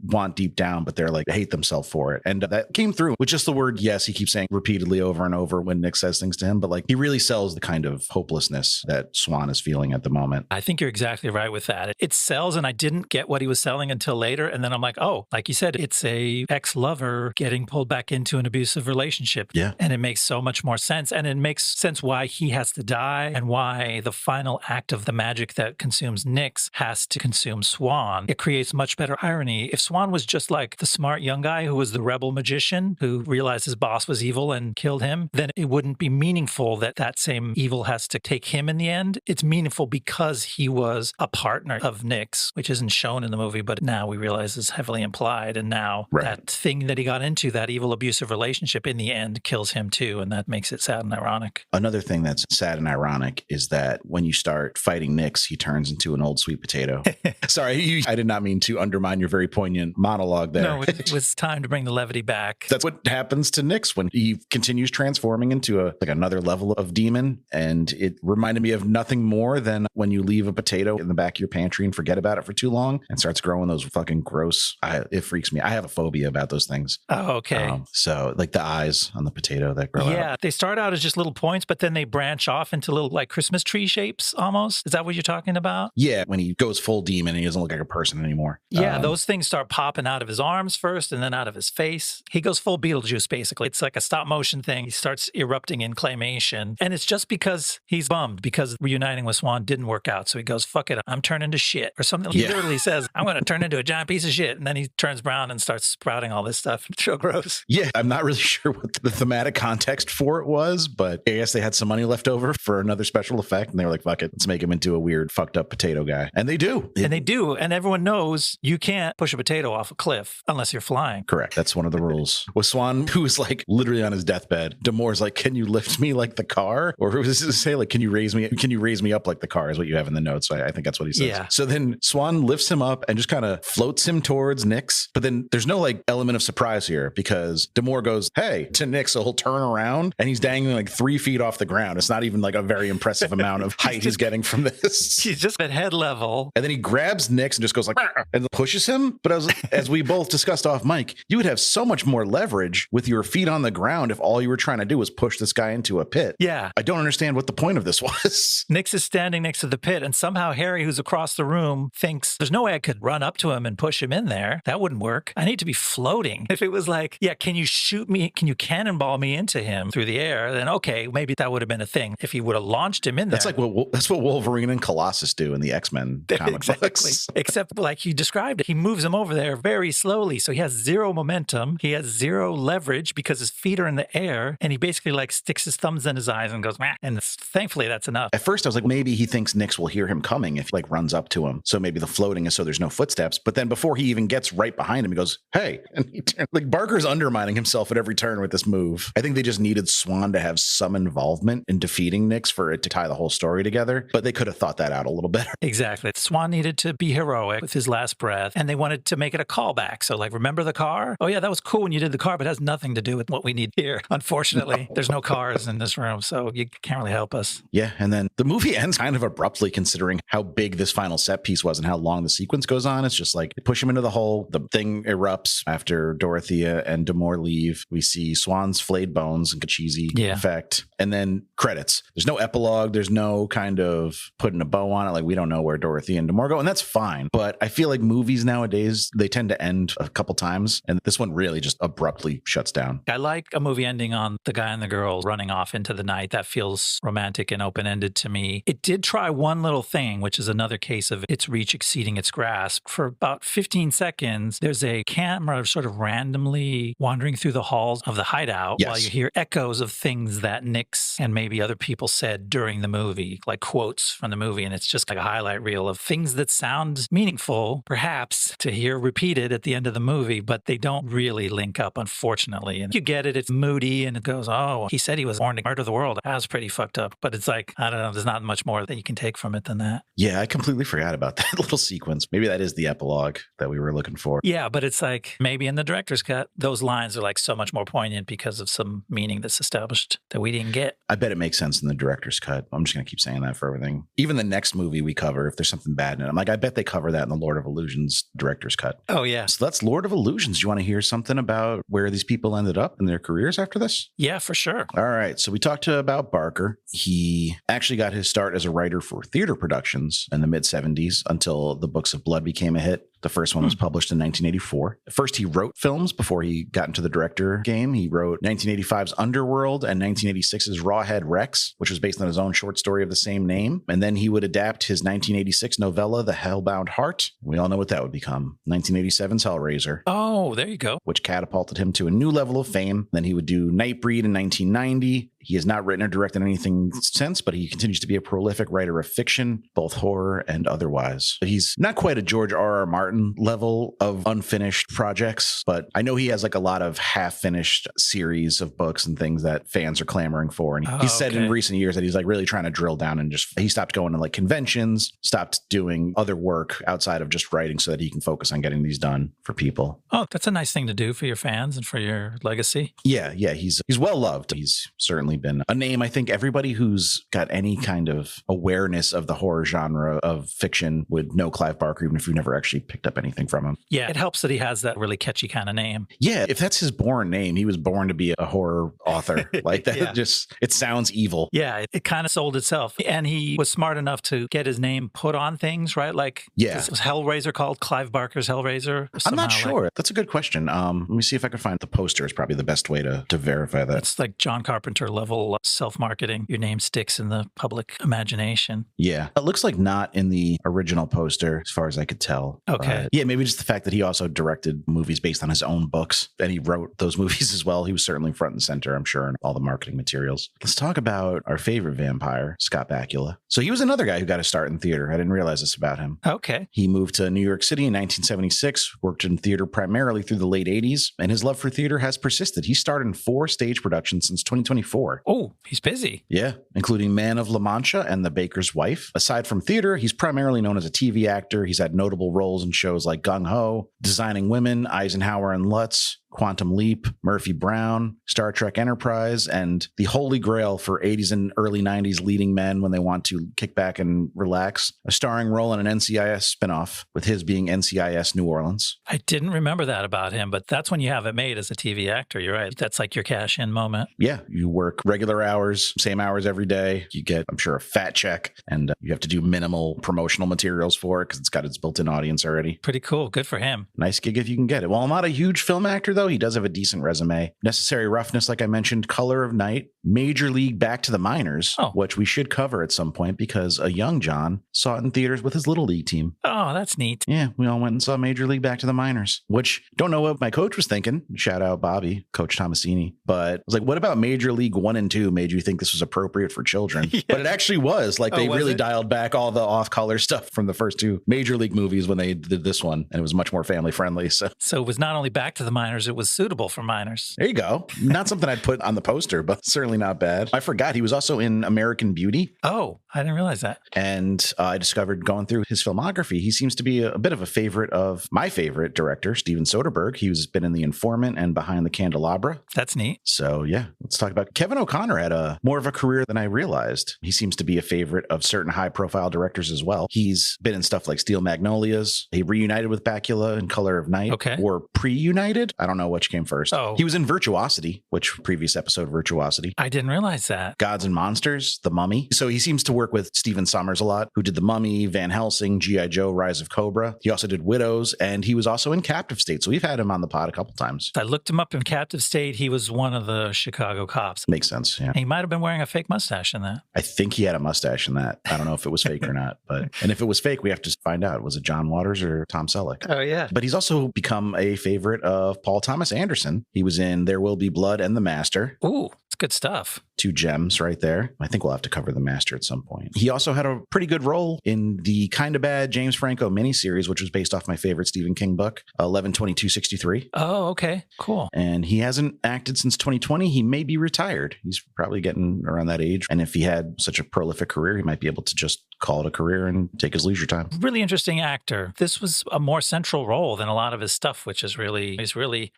want deep down, but they're like, they hate themselves for it. And that came through with just the word yes. He keeps saying repeatedly over and over when Nix says things to him, but like he really sells the kind of hopelessness that Swann is feeling at the moment. I think you're exactly right with that. It sells, and I didn't get what he was selling until later. And then I'm like, oh, like you said, it's a ex-lover getting pulled back into an abusive relationship. Yeah. And it makes so much more sense. And it makes sense why he has to die and why the final act of the magic that consumes Nix has to consume Swann. It creates much better irony. If Swann was just like the smart young guy who was the rebel magician who realized his boss was evil and killed him, then it wouldn't be meaningful that that same evil has to take him in the end. It's meaningful because he was a partner of Nix, which isn't shown in the movie, but now we realize is heavily implied. And now that thing that he got into, that evil abusive relationship, in the end kills him too. And that makes it sad and ironic. Another thing that's sad and ironic is that when you start fighting Nix, he turns into an old sweet potato. Sorry, I did not mean to undermine your very poignant monologue there. No, it was time to bring the levity back. That's what happens to Nix when he continues transforming into another level of demon. And it reminded me of nothing more than when you leave a potato in the back of your pantry and forget about it for too long and starts growing those fucking gross. It freaks me. I have a phobia about those things. Oh, okay. So like the eyes on the potato that grow out. Yeah, they start out as just little points, but then they branch off into little like Christmas tree shapes almost. Is that what you're talking about? Yeah, when he goes full demon, he doesn't look like a person anymore. Yeah, those things start popping out of his arms first and then out of his face. He goes full Beetlejuice, basically. It's like a stop motion thing. He starts erupting in claymation. And it's just because he's bummed because reuniting with Swann didn't work out. So he goes, fuck it, I'm turning to shit or something. He literally says, I'm going to turn into a giant piece of shit. And then he turns brown and starts sprouting all this stuff. It's real gross. Yeah, I'm not really sure what the thematic context for it was, but I guess they had some money left over for another special effect. And they were like, fuck it, let's make him into a weird fucked up potato guy. And they do. And they do. And everyone knows you can't push a potato off a cliff unless you're flying. Correct. That's one of the rules. With Swann, who was like literally on his deathbed, D'Amour's like, can you lift me like the car? Or was this to say like, can you raise me up like the car is what you have in the notes. I think that's what he says. Yeah. So then Swann lifts him up and just kind of floats him towards towards Nix, but then there's no like element of surprise here because D'Amour goes, hey, to Nix, so he'll turn around and he's dangling like 3 feet off the ground. It's not even like a very impressive amount of height he's getting from this. He's just at head level. And then he grabs Nix and just goes like, and pushes him. But as we both discussed off mic, you would have so much more leverage with your feet on the ground if all you were trying to do was push this guy into a pit. Yeah. I don't understand what the point of this was. Nix is standing next to the pit, and somehow Harry, who's across the room, thinks there's no way I could run up to him and push him in there. That wouldn't work. I need to be floating. If it was like, yeah, can you shoot me? Can you cannonball me into him through the air? Then okay, maybe that would have been a thing. If he would have launched him in there. That's what Wolverine and Colossus do in the X-Men comic books. Except like you described it, he moves him over there very slowly. So he has zero momentum. He has zero leverage because his feet are in the air. And he basically like sticks his thumbs in his eyes and goes, meh. And thankfully that's enough. At first I was like, maybe he thinks Nix will hear him coming if he like runs up to him. So maybe the floating is so there's no footsteps. But then before he even gets right behind him, he goes, hey. And like Barker's undermining himself at every turn with this move. I think they just needed Swann to have some involvement in defeating Nix for it to tie the whole story together. But they could have thought that out a little better. Exactly. Swann needed to be heroic with his last breath, and they wanted to make it a callback. So like, remember the car? Oh yeah, that was cool when you did the car, but it has nothing to do with what we need here. Unfortunately, there's no cars in this room, so you can't really help us. Yeah, and then the movie ends kind of abruptly considering how big this final set piece was and how long the sequence goes on. It's just like, they push him into the hole, the thing erupts after Dorothea and D'Amour leave. We see Swann's flayed bones and Kachizi effect, and then credits. There's no epilogue, there's no kind of putting a bow on it, like we don't know where Dorothea and D'Amour go, and that's fine. But I feel like movies nowadays, they tend to end a couple times, and this one really just abruptly shuts down. I like a movie ending on the guy and the girl running off into the night. That feels romantic and open-ended to me. It did try one little thing, which is another case of its reach exceeding its grasp. For about 15 seconds, there's a camera sort of randomly wandering through the halls of the hideout while you hear echoes of things that Nix and maybe other people said during the movie, like quotes from the movie. And it's just like a highlight reel of things that sound meaningful, perhaps, to hear repeated at the end of the movie, but they don't really link up, unfortunately. And you get it, it's moody, and it goes, oh, he said he was born to murder the world. That was pretty fucked up. But it's like, I don't know, there's not much more that you can take from it than that. Yeah, I completely forgot about that little sequence. Maybe that is the epilogue that we were looking for. Yeah, but it's like, maybe in the director's cut, those lines are like so much more poignant because of some meaning that's established that we didn't get. I bet it makes sense in the director's cut. I'm just going to keep saying that for everything. Even the next movie we cover, if there's something bad in it, I'm like, I bet they cover that in the Lord of Illusions director's cut. Oh, yeah. So that's Lord of Illusions. Do you want to hear something about where these people ended up in their careers after this? Yeah, for sure. All right. So we talked about Barker. He actually got his start as a writer for theater productions in the mid-70s until The Books of Blood became a hit. The first one was published in 1984. First, he wrote films before he got into the director game. He wrote 1985's Underworld and 1986's Rawhead Rex, which was based on his own short story of the same name. And then he would adapt his 1986 novella, The Hellbound Heart. We all know what that would become. 1987's Hellraiser. Oh, there you go. Which catapulted him to a new level of fame. Then he would do Nightbreed in 1990. He has not written or directed anything since, but he continues to be a prolific writer of fiction, both horror and otherwise. But he's not quite a George R.R. Martin level of unfinished projects, but I know he has like a lot of half-finished series of books and things that fans are clamoring for. And he's said in recent years that he's like really trying to drill down and he stopped going to like conventions, stopped doing other work outside of just writing so that he can focus on getting these done for people. Oh, that's a nice thing to do for your fans and for your legacy. Yeah, he's well loved. He's certainly been a name. I think everybody who's got any kind of awareness of the horror genre of fiction would know Clive Barker, even if you've never actually picked up anything from him. Yeah, it helps that he has that really catchy kind of name. Yeah, if that's his born name, he was born to be a horror author. Like that, it sounds evil. Yeah, it kind of sold itself. And he was smart enough to get his name put on things, right? Like, was Hellraiser called Clive Barker's Hellraiser? I'm not sure. That's a good question. Let me see if I can find the poster. Is probably the best way to verify that. It's like John Carpenter level self-marketing. Your name sticks in the public imagination. Yeah. It looks like not in the original poster, as far as I could tell. Okay. Yeah, maybe just the fact that he also directed movies based on his own books, and he wrote those movies as well. He was certainly front and center, I'm sure, in all the marketing materials. Let's talk about our favorite vampire, Scott Bakula. So he was another guy who got a start in theater. I didn't realize this about him. Okay. He moved to New York City in 1976, worked in theater primarily through the late 80s, and his love for theater has persisted. He starred in 4 stage productions since 2024. work. Oh, he's busy. Yeah, including Man of La Mancha and The Baker's Wife. Aside from theater, he's primarily known as a TV actor. He's had notable roles in shows like Gung Ho, Designing Women, Eisenhower and Lutz, Quantum Leap, Murphy Brown, Star Trek Enterprise, and the holy grail for 80s and early 90s leading men when they want to kick back and relax, a starring role in an NCIS spinoff, with his being NCIS New Orleans. I didn't remember that about him, but that's when you have it made as a TV actor. You're right. That's like your cash-in moment. Yeah, you work regular hours, same hours every day. You get, I'm sure, a fat check, and you have to do minimal promotional materials for it because it's got its built-in audience already. Pretty cool. Good for him. Nice gig if you can get it. While I'm not a huge film actor, though, he does have a decent resume. Necessary Roughness, like I mentioned, Color of Night, Major League Back to the Minors, which we should cover at some point because a young John saw it in theaters with his Little League team. Oh, that's neat. Yeah, we all went and saw Major League Back to the Minors, which don't know what my coach was thinking. Shout out Bobby, Coach Tomasini. But I was like, what about Major League 1 and 2 made you think this was appropriate for children? Yeah. But it actually was. Like they really dialed back all the off-color stuff from the first two Major League movies when they did this one, and it was much more family friendly. So it was not only Back to the Minors, it was suitable for minors. There you go. Not something I'd put on the poster, but certainly not bad. I forgot he was also in American Beauty. Oh, I didn't realize that. And I discovered going through his filmography, he seems to be a bit of a favorite of my favorite director, Steven Soderbergh. He's been in The Informant and Behind the Candelabra. That's neat. So yeah, let's talk about Kevin O'Connor. Had a more of a career than I realized. He seems to be a favorite of certain high profile directors as well. He's been in stuff like Steel Magnolias. He reunited with Bakula in Color of Night. Okay. Or pre-united. I don't know which came first. Oh. He was in Virtuosity, which previous episode Virtuosity. I didn't realize that. Gods and Monsters, The Mummy. So he seems to work with Stephen Sommers a lot, who did The Mummy, Van Helsing, G.I. Joe, Rise of Cobra. He also did Widows, and he was also in Captive State. So we've had him on the pod a couple times. I looked him up in Captive State. He was one of the Chicago cops. Makes sense, yeah. He might have been wearing a fake mustache in that. I think he had a mustache in that. I don't know if it was fake or not, but and if it was fake, we have to find out. Was it John Waters or Tom Selleck? Oh, yeah. But he's also become a favorite of Paul Thomas Anderson. He was in There Will Be Blood and The Master. Ooh, it's good stuff. Two gems right there. I think we'll have to cover The Master at some point. He also had a pretty good role in the Kinda Bad James Franco miniseries, which was based off my favorite Stephen King book, 11/22/63. Oh, okay. Cool. And he hasn't acted since 2020. He may be retired. He's probably getting around that age. And if he had such a prolific career, he might be able to just call it a career and take his leisure time. Really interesting actor. This was a more central role than a lot of his stuff, which is really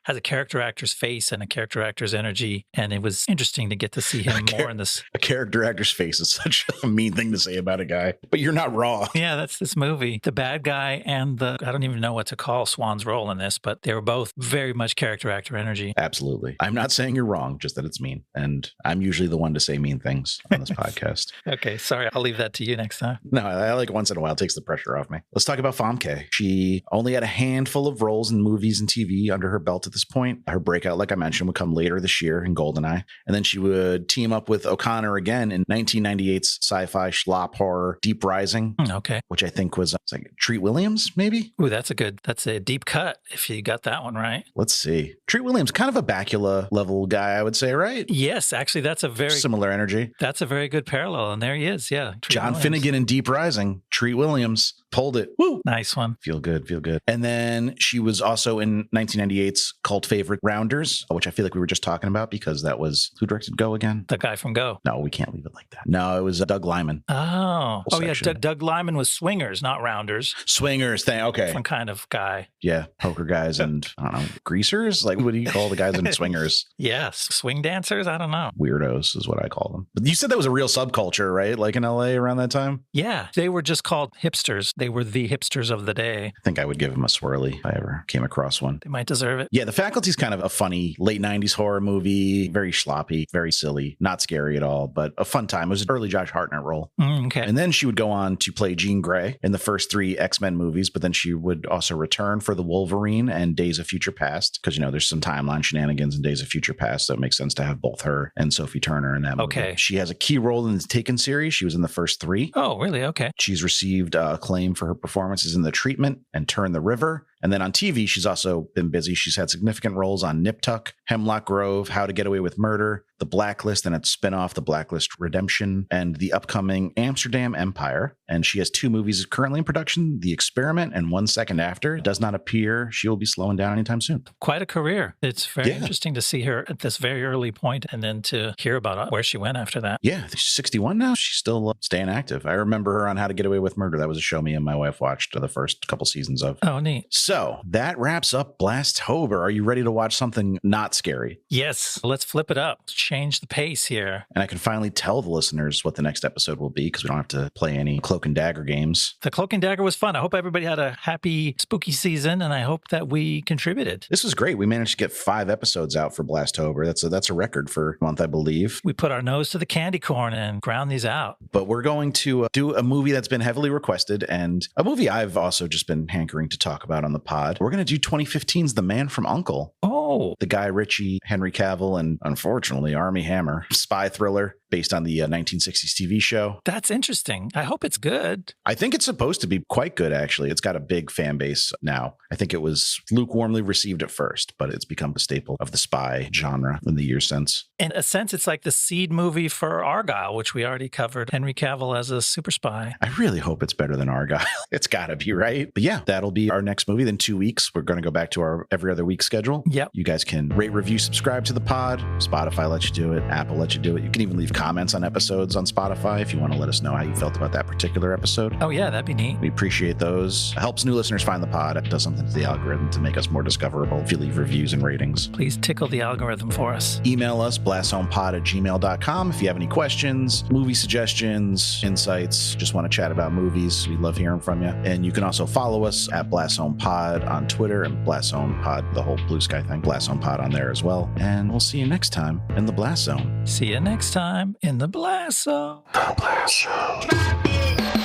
has a character actor's face and a character actor's energy. And it was interesting to get to see him more in this. A character actor's face is such a mean thing to say about a guy, but you're not wrong. Yeah, that's this movie. The bad guy and I don't even know what to call Swann's role in this, but they were both very much character actor energy. Absolutely. I'm not saying you're wrong, just that it's mean. And I'm usually the one to say mean things on this podcast. Okay, sorry. I'll leave that to you next time. No, I like it once in a while. It takes the pressure off me. Let's talk about Famke. She only had a handful of roles in movies and TV under her belt at this point. Her breakout, like I mentioned, would come later this year in GoldenEye. And then she would team up with O'Connor again in 1998's sci-fi schlop horror Deep Rising. Okay. Which I think was like Treat Williams, maybe? Ooh, that's a deep cut if you got that one right. Let's see. Treat Williams, kind of a Bakula level guy, I would say, right? Yes, actually, that's a very similar energy. That's a very good parallel. And there he is. Yeah. John Finnegan in Deep Rising. Treat Williams pulled it. Woo! Nice one. Feel good, feel good. And then she was also in 1998's cult favorite Rounders, which I feel like we were just talking about because that was, who directed Go again? The guy from Go. No, we can't leave it like that. No, it was Doug Liman. Oh yeah. Doug Liman was Swingers, not Rounders. Swingers, okay. Different kind of guy. Yeah, poker guys and, I don't know, greasers? Like, what do you call the guys in Swingers? Yes, swing dancers? I don't know. Weirdos is what I call them. But you said that was a real subculture, right? Like in LA around that time? Yeah, they were just called hipsters. They were the hipsters of the day. I think I would give them a swirly if I ever came across one. They might deserve it. Yeah, The Faculty's kind of a funny late 90s horror movie. Very sloppy, very silly, not scary at all, but a fun time. It was an early Josh Hartnett role. Okay. And then she would go on to play Jean Grey in the first 3 X-Men movies, but then she would also return for the Wolverine and Days of Future Past, because, there's some timeline shenanigans in Days of Future Past, so it makes sense to have both her and Sophie Turner in that movie. Okay. She has a key role in the Taken series. She was in the first 3. Oh, really? Okay. She's received acclaim for her performances in The Treatment and Turn the River, And then on TV, she's also been busy. She's had significant roles on Nip Tuck, Hemlock Grove, How to Get Away with Murder, The Blacklist and its spinoff, The Blacklist Redemption, and the upcoming Amsterdam Empire. And she has 2 movies currently in production, The Experiment and 1 Second After. It does not appear she will be slowing down anytime soon. Quite a career. It's very interesting to see her at this very early point and then to hear about where she went after that. Yeah, she's 61 now. She's still staying active. I remember her on How to Get Away with Murder. That was a show me and my wife watched the first couple seasons of. Oh, neat. So that wraps up Blastober. Are you ready to watch something not scary? Yes, let's flip it up. Change the pace here. And I can finally tell the listeners what the next episode will be because we don't have to play any Cloak and Dagger games. The Cloak and Dagger was fun. I hope everybody had a happy spooky season, and I hope that we contributed. This was great. We managed to get 5 episodes out for Blastober. That's a record for a month, I believe. We put our nose to the candy corn and ground these out. But we're going to do a movie that's been heavily requested and a movie I've also just been hankering to talk about on the pod. We're going to do 2015's The Man from U.N.C.L.E. Oh. The Guy Ritchie, Henry Cavill, and unfortunately Armie Hammer spy thriller based on the 1960s TV show. That's interesting. I hope it's good. I think it's supposed to be quite good, actually. It's got a big fan base now. I think it was lukewarmly received at first, but it's become a staple of the spy genre in the years since. In a sense, it's like the seed movie for Argylle, which we already covered. Henry Cavill as a super spy. I really hope it's better than Argylle. It's got to be, right? But yeah, that'll be our next movie. Then 2 weeks, we're going to go back to our every other week schedule. Yep. You guys can rate, review, subscribe to the pod. Spotify lets you do it. Apple lets you do it. You can even leave comments on episodes on Spotify if you want to let us know how you felt about that particular episode. Oh, yeah, that'd be neat. We appreciate those. It helps new listeners find the pod. It does something to the algorithm to make us more discoverable if you leave reviews and ratings. Please tickle the algorithm for us. Email us, blasthomepod@gmail.com if you have any questions, movie suggestions, insights, just want to chat about movies. We love hearing from you. And you can also follow us at Blast Home Pod on Twitter and Blast Home Pod, the whole Blue Sky thing, Blast Home Pod on there as well. And we'll see you next time in the Blast Zone. See you next time in the Blast Zone. The Blast Zone.